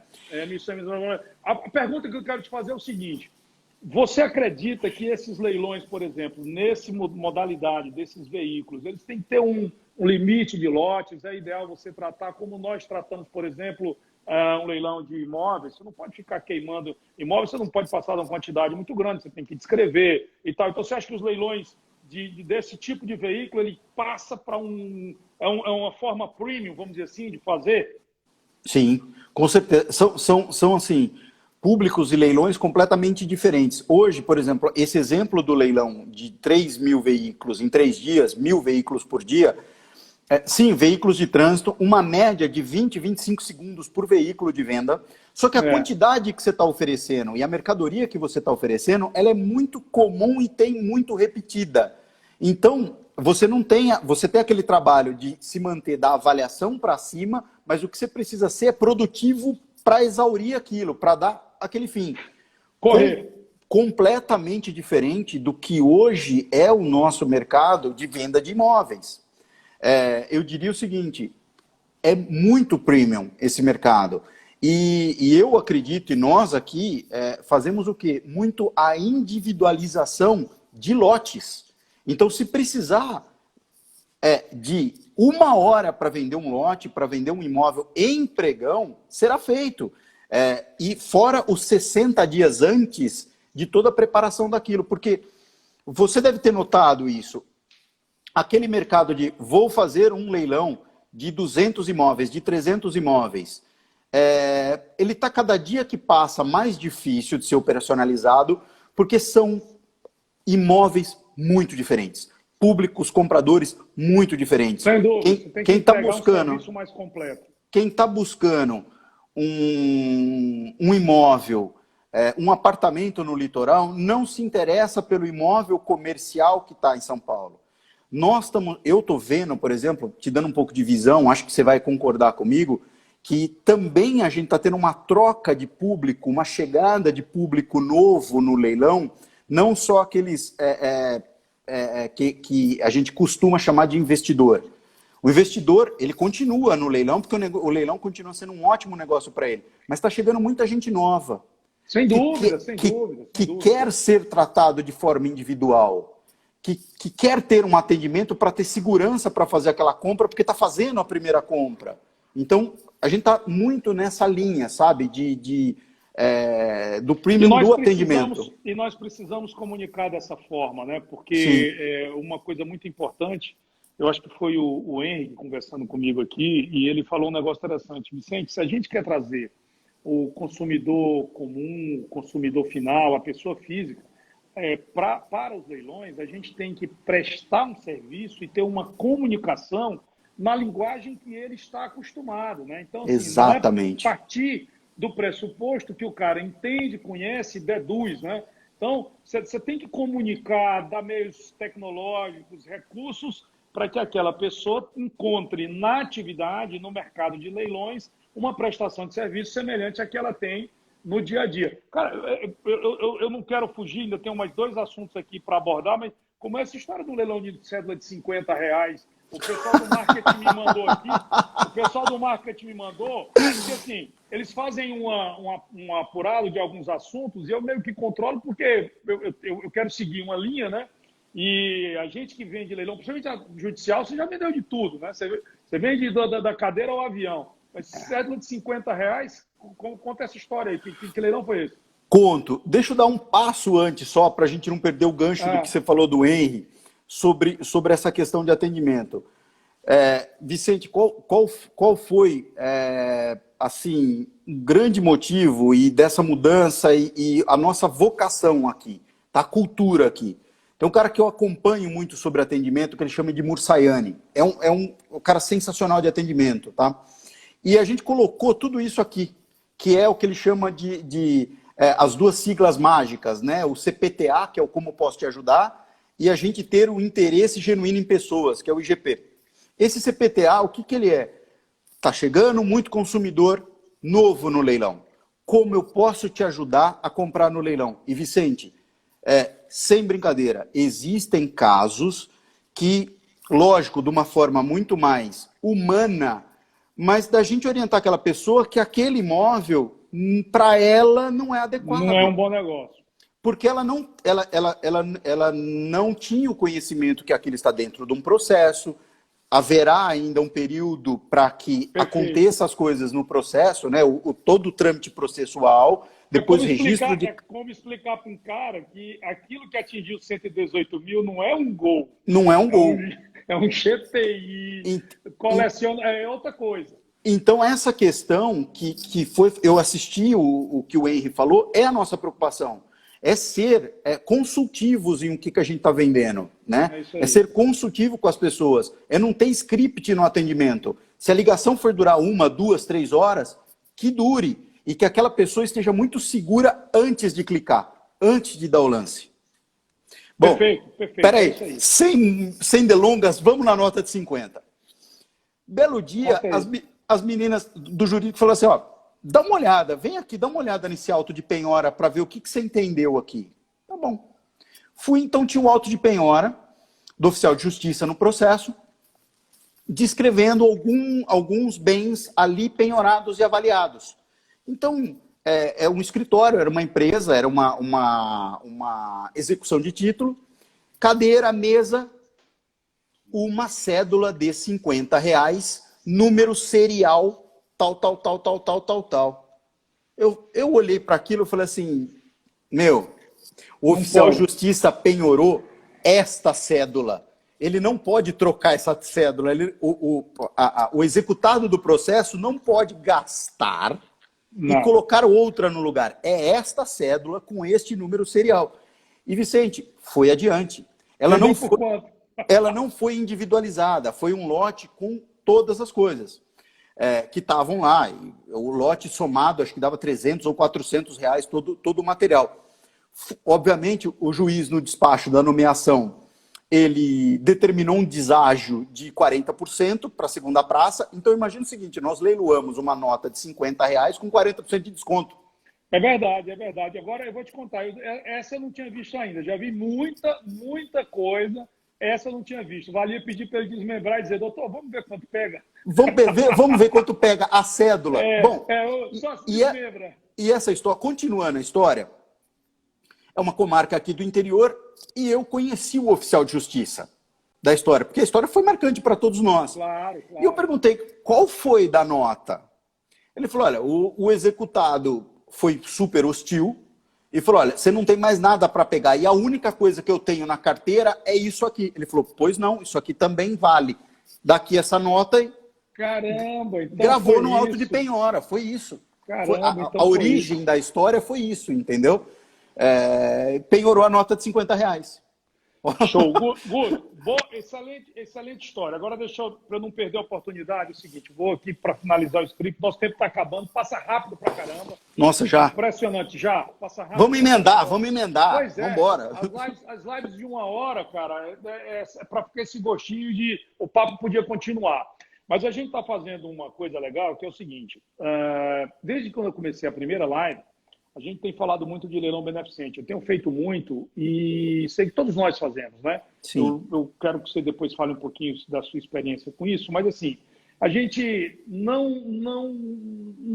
A pergunta que eu quero te fazer é o seguinte: você acredita que esses leilões, por exemplo, nessa modalidade desses veículos, eles têm que ter um limite de lotes? É ideal você tratar como nós tratamos, por exemplo, um leilão de imóveis? Você não pode ficar queimando imóveis, você não pode passar de uma quantidade muito grande, você tem que descrever e tal. Então, você acha que os leilões desse tipo de veículo, ele passa para uma forma premium, vamos dizer assim, de fazer?
Sim, com certeza. São assim, públicos e leilões completamente diferentes. Hoje, por exemplo, esse exemplo do leilão de 3 mil veículos em 3 dias, 1.000 veículos por dia, sim, veículos de trânsito, uma média de 20, 25 segundos por veículo de venda. Só que a quantidade que você está oferecendo e a mercadoria que você está oferecendo, ela é muito comum e tem muito repetida. Então, você tem aquele trabalho de se manter da avaliação para cima, mas o que você precisa ser é produtivo para exaurir aquilo, para dar aquele fim.
Correr.
Completamente diferente do que hoje é o nosso mercado de venda de imóveis. Eu diria o seguinte, é muito premium esse mercado. E eu acredito, e nós aqui fazemos o quê? Muito a individualização de lotes. Então, se precisar de 1 hora para vender um lote, para vender um imóvel em pregão, será feito. E fora os 60 dias antes de toda a preparação daquilo. Porque você deve ter notado isso. Aquele mercado de vou fazer um leilão de 200 imóveis, de 300 imóveis, ele está cada dia que passa mais difícil de ser operacionalizado, porque são imóveis muito diferentes, públicos, compradores muito diferentes.
Sem dúvida,
quem está buscando,
um serviço mais completo.
Quem está buscando um imóvel, um apartamento no litoral, não se interessa pelo imóvel comercial que está em São Paulo. Eu estou vendo, por exemplo, te dando um pouco de visão, acho que você vai concordar comigo, que também a gente está tendo uma troca de público, uma chegada de público novo no leilão, não só aqueles que a gente costuma chamar de investidor. O investidor, ele continua no leilão, porque o leilão continua sendo um ótimo negócio para ele, mas está chegando muita gente nova.
Sem dúvida, sem
dúvida.
Que
quer ser tratado de forma individual. Que quer ter um atendimento para ter segurança para fazer aquela compra, porque está fazendo a primeira compra. Então, a gente está muito nessa linha, sabe, do premium do atendimento.
E nós precisamos comunicar dessa forma, né? Porque uma coisa muito importante, eu acho que foi o Henrique conversando comigo aqui, e ele falou um negócio interessante. Vicente, se a gente quer trazer o consumidor comum, o consumidor final, a pessoa física, para os leilões, a gente tem que prestar um serviço e ter uma comunicação na linguagem que ele está acostumado, né? Então, assim,
exatamente.
Não é partir do pressuposto que o cara entende, conhece e deduz, né? Então, você tem que comunicar, dar meios tecnológicos, recursos, para que aquela pessoa encontre na atividade, no mercado de leilões, uma prestação de serviço semelhante à que ela tem no dia a dia. Cara, eu não quero fugir, ainda tenho mais 2 assuntos aqui para abordar, mas como é essa história do leilão de cédula de R$50, o pessoal do marketing me mandou aqui, porque assim, eles fazem um apurado de alguns assuntos e eu meio que controlo porque eu quero seguir uma linha, né? E a gente que vende leilão, principalmente a judicial, você já vendeu de tudo, né? Você vende da cadeira ao avião. Mas cédula de R$50, conta essa história aí. Que leilão foi esse?
Conto. Deixa eu dar um passo antes só, para a gente não perder o gancho do que você falou do Henry, sobre essa questão de atendimento. Vicente, qual foi, assim, um grande motivo e dessa mudança e a nossa vocação aqui, a cultura aqui? Tem um cara que eu acompanho muito sobre atendimento, que ele chama de Mursaiani. É um cara sensacional de atendimento, tá? E a gente colocou tudo isso aqui, que é o que ele chama de as 2 siglas mágicas, né? O CPTA, que é o Como Posso Te Ajudar, e a gente ter o interesse genuíno em pessoas, que é o IGP. Esse CPTA, o que ele é? Está chegando muito consumidor novo no leilão. Como eu posso te ajudar a comprar no leilão? E Vicente, sem brincadeira, existem casos que, lógico, de uma forma muito mais humana, mas da gente orientar aquela pessoa que aquele imóvel, para ela, não é adequado.
Não é um bom negócio.
Porque ela não tinha o conhecimento que aquilo está dentro de um processo, haverá ainda um período para que aconteça as coisas no processo, né? Todo o trâmite processual, depois registro de...
É como explicar para um cara que aquilo que atingiu 118 mil não é um gol.
Não é um gol.
É um GPI, coleciona, é outra coisa.
Então, essa questão que foi... Eu assisti o que o Henry falou, é a nossa preocupação. É ser consultivos em o que a gente está vendendo, né? É ser consultivo com as pessoas. É não ter script no atendimento. Se a ligação for durar 1, 2, 3 horas, que dure. e que aquela pessoa esteja muito segura antes de clicar, antes de dar o lance. Bom,
perfeito.
Peraí,
É isso
sem delongas, vamos na nota de 50. Belo dia,
aí.
as meninas do jurídico falaram assim, ó, dá uma olhada, vem aqui, dá uma olhada nesse auto de penhora para ver o que você entendeu aqui. Tá bom. Fui, então, tinha um auto de penhora do oficial de justiça no processo, descrevendo alguns bens ali penhorados e avaliados. Então, é um escritório, era uma empresa, era uma execução de título, cadeira, mesa, uma cédula de R$50, número serial, tal. Eu olhei para aquilo e falei assim, meu, o oficial de justiça penhorou esta cédula. Ele não pode trocar essa cédula. O executado do processo não pode gastar e colocar outra no lugar. É esta cédula com este número serial. E, Vicente, foi adiante. Ela não foi individualizada. Foi um lote com todas as coisas que estavam lá. E o lote somado, acho que dava R$300 ou R$400 todo o material. Obviamente, o juiz, no despacho da nomeação, ele determinou um deságio de 40% para a segunda praça. Então, imagina o seguinte, nós leiloamos uma nota de R$50 com 40% de desconto.
É verdade. Agora eu vou te contar, essa eu não tinha visto ainda. Já vi muita coisa, essa eu não tinha visto. Valia pedir para ele desmembrar e dizer, doutor, vamos ver quanto pega.
Vamos ver quanto pega a cédula. Bom,
só se desmembra.
E essa história, continuando a história, é uma comarca aqui do interior e eu conheci o oficial de justiça da história, porque a história foi marcante para todos nós.
Claro.
E eu perguntei, qual foi da nota? Ele falou, olha, o executado foi super hostil e falou, olha, você não tem mais nada para pegar e a única coisa que eu tenho na carteira é isso aqui. Ele falou, pois não, isso aqui também vale. Daqui essa nota e
caramba, então
gravou no auto de penhora, foi isso.
Caramba,
a origem da história foi isso, entendeu? Penhorou a nota de R$50.
Show. Guto, excelente história. Agora para eu não perder a oportunidade, é o seguinte, vou aqui para finalizar o script, nosso tempo está acabando, passa rápido pra caramba.
Nossa, já.
Impressionante, já. Passa rápido.
Vamos emendar.
Pois é,
vamos embora.
As lives de 1 hora, cara, é para ficar esse gostinho de o papo podia continuar. Mas a gente está fazendo uma coisa legal, que é o seguinte, desde quando eu comecei a primeira live, a gente tem falado muito de leilão beneficente. Eu tenho feito muito e sei que todos nós fazemos, né?
Sim.
Eu quero que você depois fale um pouquinho da sua experiência com isso, mas assim, a gente não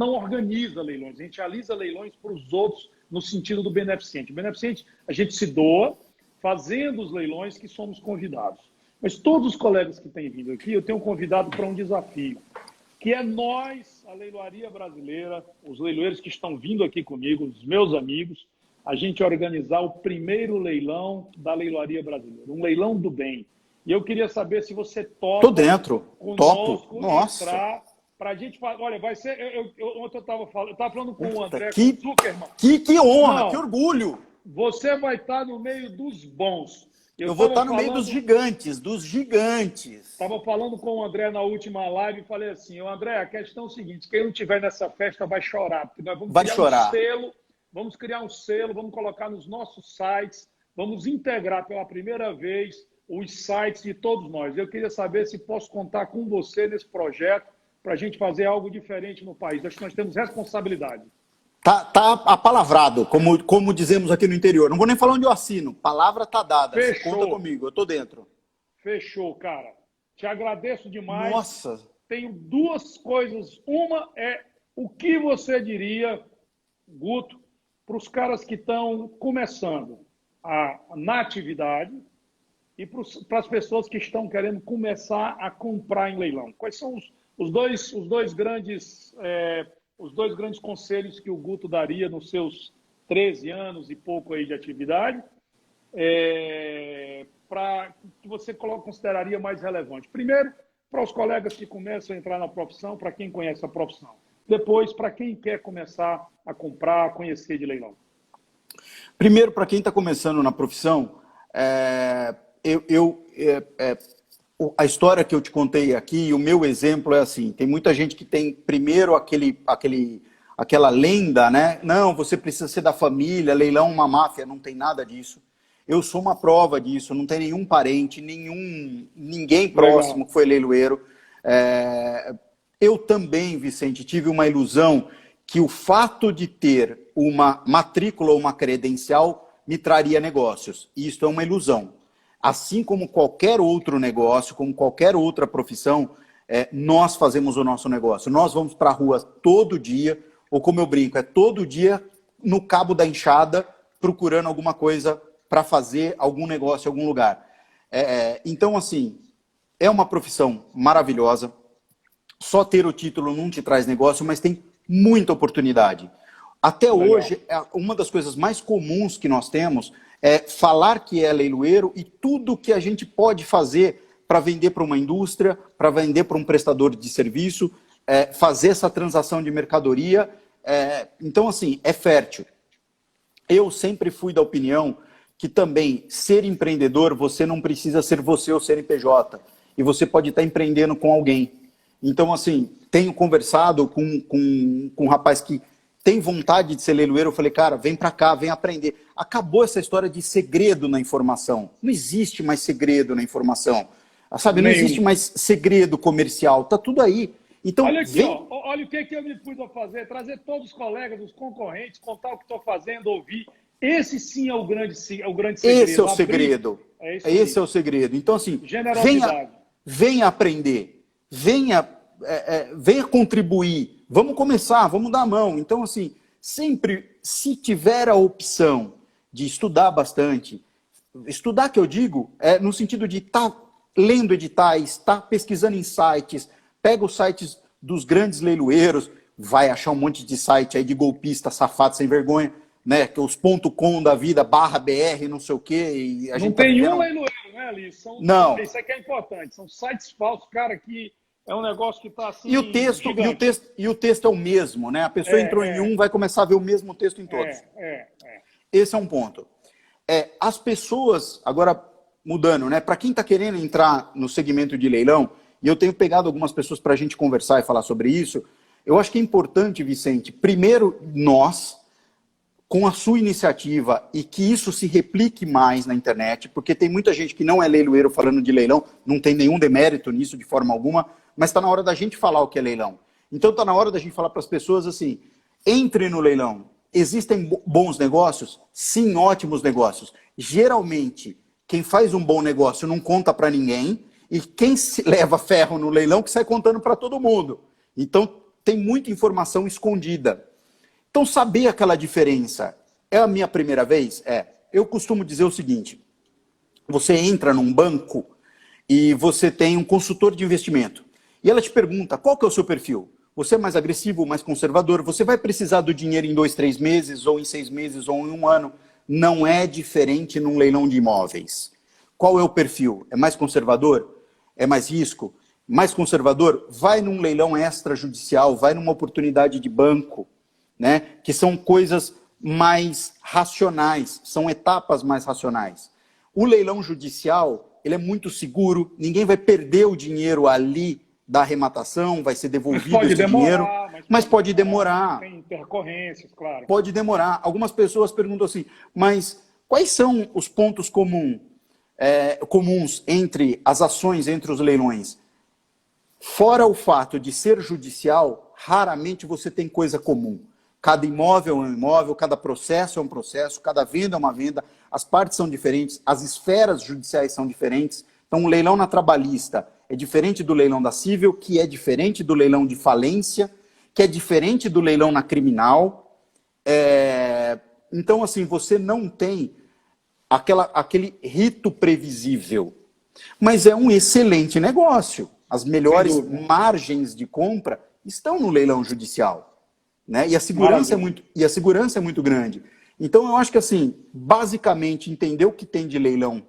organiza leilões, a gente alisa leilões para os outros no sentido do beneficente. O beneficente, a gente se doa fazendo os leilões que somos convidados. Mas todos os colegas que têm vindo aqui, eu tenho convidado para um desafio, que é nós, a leiloaria brasileira, os leiloeiros que estão vindo aqui comigo, os meus amigos, a gente organizar o primeiro leilão da leiloaria brasileira, um leilão do bem. E eu queria saber se você topa.
Tô dentro, topo. Nossa.
Entrar para a gente falar. Olha, vai ser. Ontem eu estava falando com o André
Zuckerman. Que honra, não, que orgulho.
Você vai estar no meio dos bons.
Eu vou estar no meio dos gigantes,
Estava falando com o André na última live e falei assim, André, a questão é o seguinte, quem não estiver nessa festa vai chorar, porque nós vamos criar um selo, vamos colocar nos nossos sites, vamos integrar pela primeira vez os sites de todos nós. Eu queria saber se posso contar com você nesse projeto para a gente fazer algo diferente no país. Acho que nós temos responsabilidade.
Tá apalavrado, como dizemos aqui no interior. Não vou nem falar onde eu assino. Palavra tá dada. Fechou. Você conta comigo, eu tô dentro.
Fechou, cara. Te agradeço demais.
Nossa.
Tenho duas coisas. Uma é o que você diria, Guto, para os caras que estão começando na atividade e para as pessoas que estão querendo começar a comprar em leilão. Quais são os dois grandes conselhos que o Guto daria nos seus 13 anos e pouco aí de atividade, para que você consideraria mais relevante? Primeiro, para os colegas que começam a entrar na profissão, para quem conhece a profissão. Depois, para quem quer começar a comprar, a conhecer de leilão.
Primeiro, para quem está começando na profissão, a história que eu te contei aqui, o meu exemplo é assim, tem muita gente que tem primeiro aquela lenda, né? Não, você precisa ser da família, leilão é uma máfia, não tem nada disso. Eu sou uma prova disso, não tem nenhum parente, ninguém próximo
Legal.
que foi leiloeiro. Eu também, Vicente, tive uma ilusão que o fato de ter uma matrícula ou uma credencial me traria negócios. E isso é uma ilusão. Assim como qualquer outro negócio, como qualquer outra profissão, nós fazemos o nosso negócio. Nós vamos para a rua todo dia, ou como eu brinco, todo dia no cabo da enxada, procurando alguma coisa para fazer algum negócio em algum lugar. Então, assim, é uma profissão maravilhosa. Só ter o título não te traz negócio, mas tem muita oportunidade. Até
Legal.
hoje, uma das coisas mais comuns que nós temos é falar que é leiloeiro e tudo que a gente pode fazer para vender para uma indústria, para vender para um prestador de serviço, fazer essa transação de mercadoria. Então, assim, é fértil. Eu sempre fui da opinião que também ser empreendedor, você não precisa ser você ou CNPJ. E você pode estar empreendendo com alguém. Então, assim, tenho conversado com um rapaz que tem vontade de ser leiloeiro. Eu falei, cara, vem para cá, vem aprender. Acabou essa história de segredo na informação. Não existe mais segredo na informação. Sabe, não existe
Nenhum.
mais segredo comercial. Tá tudo aí. Então,
Olha aqui,
vem.
ó. Olha o que eu me pus a fazer. Trazer todos os colegas, os concorrentes, contar o que estou fazendo, ouvir. Esse sim é o grande
Esse é
segredo.
o
Abrir.
segredo.
É isso
Esse
aí.
é o segredo. Então, assim,
Generosidade.
venha aprender. Venha contribuir. Vamos começar, vamos dar a mão. Então, assim, sempre, se tiver a opção de estudar bastante, estudar que eu digo, no sentido de estar lendo editais, estar pesquisando em sites, pega os sites dos grandes leiloeiros, vai achar um monte de site aí de golpista, safado, sem vergonha, né? Que os .com da vida, /BR, não sei o quê, e a
Não
gente tá
tem um
vivendo...
leiloeiro, né, Alice?
Não.
Isso aqui é importante. São sites falsos, cara, que é um negócio que está assim,
E o texto,
gigante.
e o texto é o mesmo, né? A pessoa entrou em um,
É,
vai começar a ver o mesmo texto em
é,
todos.
é.
Esse é um ponto. As pessoas, agora mudando, né? Para quem está querendo entrar no segmento de leilão, e eu tenho pegado algumas pessoas para a gente conversar e falar sobre isso, eu acho que é importante, Vicente, primeiro nós, com a sua iniciativa, e que isso se replique mais na internet, porque tem muita gente que não é leiloeiro falando de leilão, não tem nenhum demérito nisso de forma alguma, mas está na hora da gente falar o que é leilão. Então está na hora da gente falar para as pessoas assim, entre no leilão. Existem bons negócios? Sim, ótimos negócios. Geralmente, quem faz um bom negócio não conta para ninguém, e quem se leva ferro no leilão que sai contando para todo mundo. Então, tem muita informação escondida. Então, saber aquela diferença é a minha primeira vez? Eu costumo dizer o seguinte, você entra num banco e você tem um consultor de investimento. E ela te pergunta, qual que é o seu perfil? Você é mais agressivo, mais conservador? Você vai precisar do dinheiro em 2, 3 meses, ou em 6 meses, ou em 1 ano? Não é diferente num leilão de imóveis. Qual é o perfil? É mais conservador? É mais risco? Mais conservador? Vai num leilão extrajudicial, vai numa oportunidade de banco, né? Que são coisas mais racionais, são etapas mais racionais. O leilão judicial, ele é muito seguro, ninguém vai perder o dinheiro ali da arrematação, vai ser devolvido esse dinheiro, mas pode demorar.
Tem intercorrências, claro.
Pode demorar. Algumas pessoas perguntam assim, mas quais são os pontos comuns entre as ações, entre os leilões? Fora o fato de ser judicial, raramente você tem coisa comum. Cada imóvel é um imóvel, cada processo é um processo, cada venda é uma venda, as partes são diferentes, as esferas judiciais são diferentes. Então, o leilão na trabalhista é diferente do leilão da civil, que é diferente do leilão de falência, que é diferente do leilão na criminal. Então, assim, você não tem aquele rito previsível. Mas é um excelente negócio. As melhores margens de compra estão no leilão judicial. Né? E a segurança é muito grande. Então, eu acho que, assim, basicamente, entender o que tem de leilão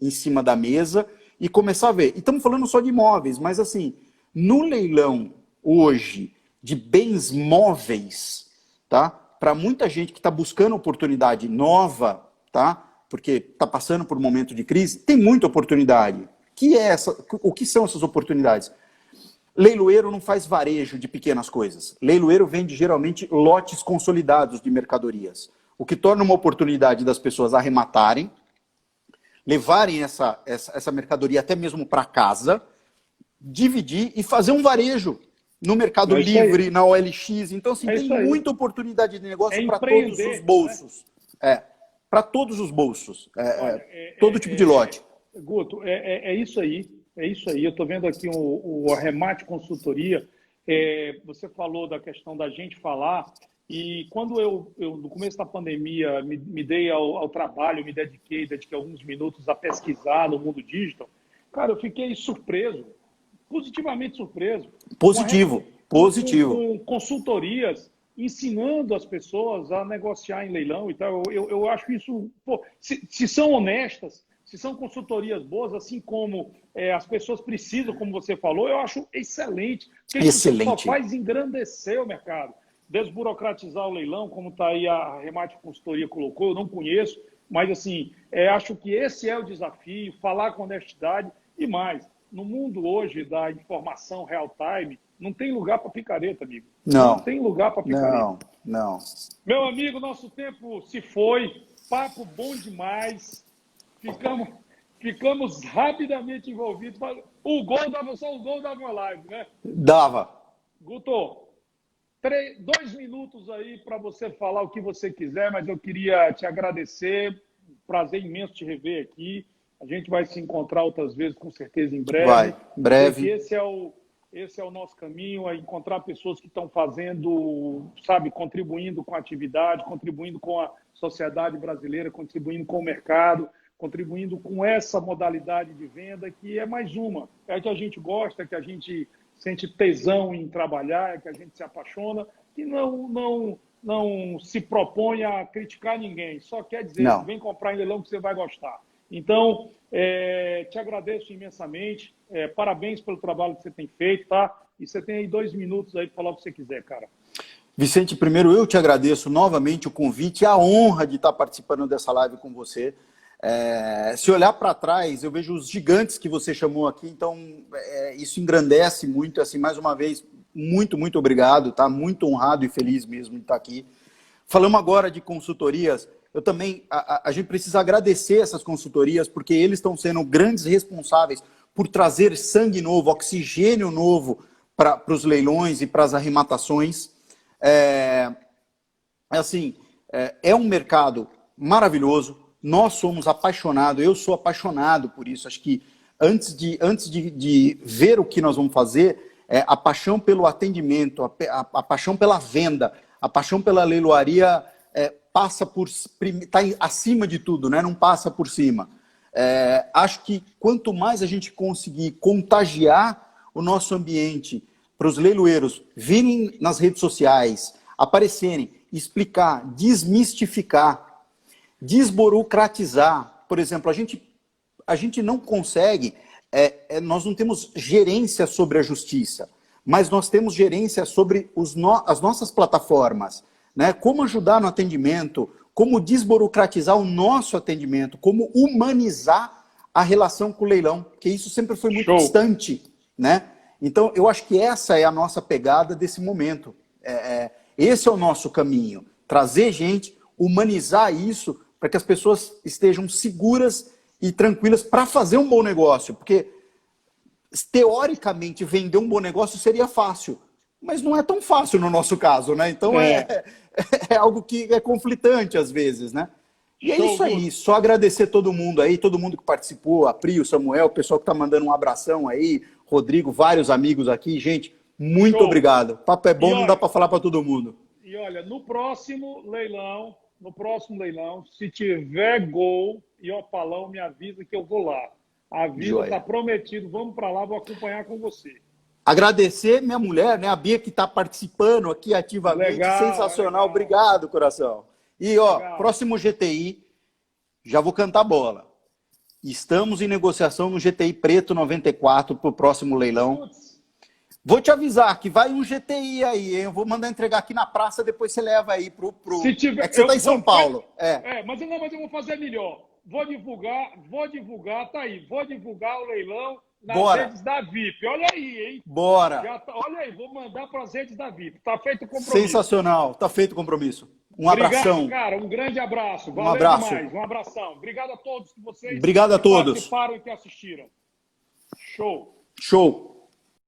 em cima da mesa e começar a ver. E estamos falando só de imóveis, mas, assim, no leilão hoje de bens móveis, tá? Para muita gente que está buscando oportunidade nova, tá? Porque está passando por um momento de crise, tem muita oportunidade. O que são essas oportunidades? Leiloeiro não faz varejo de pequenas coisas. Leiloeiro vende geralmente lotes consolidados de mercadorias, o que torna uma oportunidade das pessoas arrematarem, levarem essa mercadoria até mesmo para casa, dividir e fazer um varejo no Mercado Livre, na OLX. Então, assim, tem muita oportunidade de negócio para todos os bolsos. Né? Para todos os bolsos. Todo tipo de lote.
Guto, é isso aí. É isso aí. Eu estou vendo aqui o Arremate Consultoria. Você falou da questão da gente falar. E quando eu no começo da pandemia, me dei ao trabalho, me dediquei alguns minutos a pesquisar no mundo digital, cara, eu fiquei surpreso, positivamente surpreso.
Positivo.
Com consultorias ensinando as pessoas a negociar em leilão e tal. Eu acho isso, se são honestas, se são consultorias boas, assim como as pessoas precisam, como você falou, eu acho excelente. Porque isso só faz engrandecer o mercado. Desburocratizar o leilão, como está aí a Remate Consultoria colocou, eu não conheço, mas assim, acho que esse é o desafio, falar com honestidade e mais. No mundo hoje da informação real-time, não tem lugar para picareta, amigo. Não tem lugar para picareta.
Não.
Meu amigo, nosso tempo se foi, papo bom demais, ficamos rapidamente envolvidos. Só o gol dava uma live, né?
Dava.
Guto, 2 minutos aí para você falar o que você quiser, mas eu queria te agradecer. Prazer imenso te rever aqui. A gente vai se encontrar outras vezes, com certeza, em breve.
Vai, breve.
Esse é o nosso caminho, é encontrar pessoas que estão fazendo, sabe, contribuindo com a atividade, contribuindo com a sociedade brasileira, contribuindo com o mercado, contribuindo com essa modalidade de venda, que é mais uma. É que a gente gosta, que a gente sente tesão em trabalhar, que a gente se apaixona, e não se propõe a criticar ninguém, só quer dizer, vem comprar em leilão que você vai gostar. Então, te agradeço imensamente, parabéns pelo trabalho que você tem feito, tá? E você tem aí 2 minutos aí para falar o que você quiser, cara.
Vicente, primeiro eu te agradeço novamente o convite e a honra de estar participando dessa live com você. Se olhar para trás, eu vejo os gigantes que você chamou aqui, então isso engrandece muito, assim, mais uma vez, muito, muito obrigado, tá? Muito honrado e feliz mesmo de estar aqui. Falamos agora de consultorias, eu também, a gente precisa agradecer essas consultorias, porque eles estão sendo grandes responsáveis por trazer sangue novo, oxigênio novo para os leilões e para as arrematações. É um mercado maravilhoso. Nós somos apaixonados, eu sou apaixonado por isso. Acho que antes de ver o que nós vamos fazer, a paixão pelo atendimento, a paixão pela venda, a paixão pela leiloaria está acima de tudo, né? Não passa por cima. Acho que quanto mais a gente conseguir contagiar o nosso ambiente para os leiloeiros virem nas redes sociais, aparecerem, explicar, desmistificar, desburocratizar. Por exemplo, a gente não consegue, nós não temos gerência sobre a justiça, mas nós temos gerência sobre as nossas plataformas, né? Como ajudar no atendimento, como desburocratizar o nosso atendimento, como humanizar a relação com o leilão, porque isso sempre foi muito distante, né? Então, eu acho que essa é a nossa pegada desse momento. Esse é o nosso caminho, trazer gente, humanizar isso, para que as pessoas estejam seguras e tranquilas para fazer um bom negócio. Porque, teoricamente, vender um bom negócio seria fácil, mas não é tão fácil no nosso caso, né? Então, é algo que é conflitante às vezes, né? E é isso aí, só agradecer todo mundo aí, todo mundo que participou, a Pri, o Samuel, o pessoal que está mandando um abração aí, Rodrigo, vários amigos aqui. Gente, muito obrigado. O papo é bom, não dá para falar para todo mundo.
E olha, no próximo leilão, se tiver gol e opalão, me avisa que eu vou lá. Avisa, está prometido, vamos para lá, vou acompanhar com você.
Agradecer minha mulher, né, a Bia, que está participando aqui ativamente. Legal, sensacional, legal. Obrigado, coração. E, próximo GTI, já vou cantar bola. Estamos em negociação no GTI Preto 94 para o próximo leilão. Putz. Vou te avisar que vai um GTI aí, hein? Eu vou mandar entregar aqui na praça, depois você leva aí pro...
Se tiver...
você está em São Paulo.
Mas eu vou fazer melhor. Vou divulgar, tá aí. Vou divulgar o leilão nas
Bora.
redes da VIP. Olha aí, hein?
Bora.
Olha aí, vou mandar para as redes da VIP. Tá feito o compromisso.
Sensacional. Tá feito o compromisso. Um
Obrigado,
abração.
cara. Um grande abraço.
Um
Valeu
abraço.
demais. Um abração. Obrigado a todos que vocês
Obrigado a todos.
participaram e que assistiram. Show.
Show.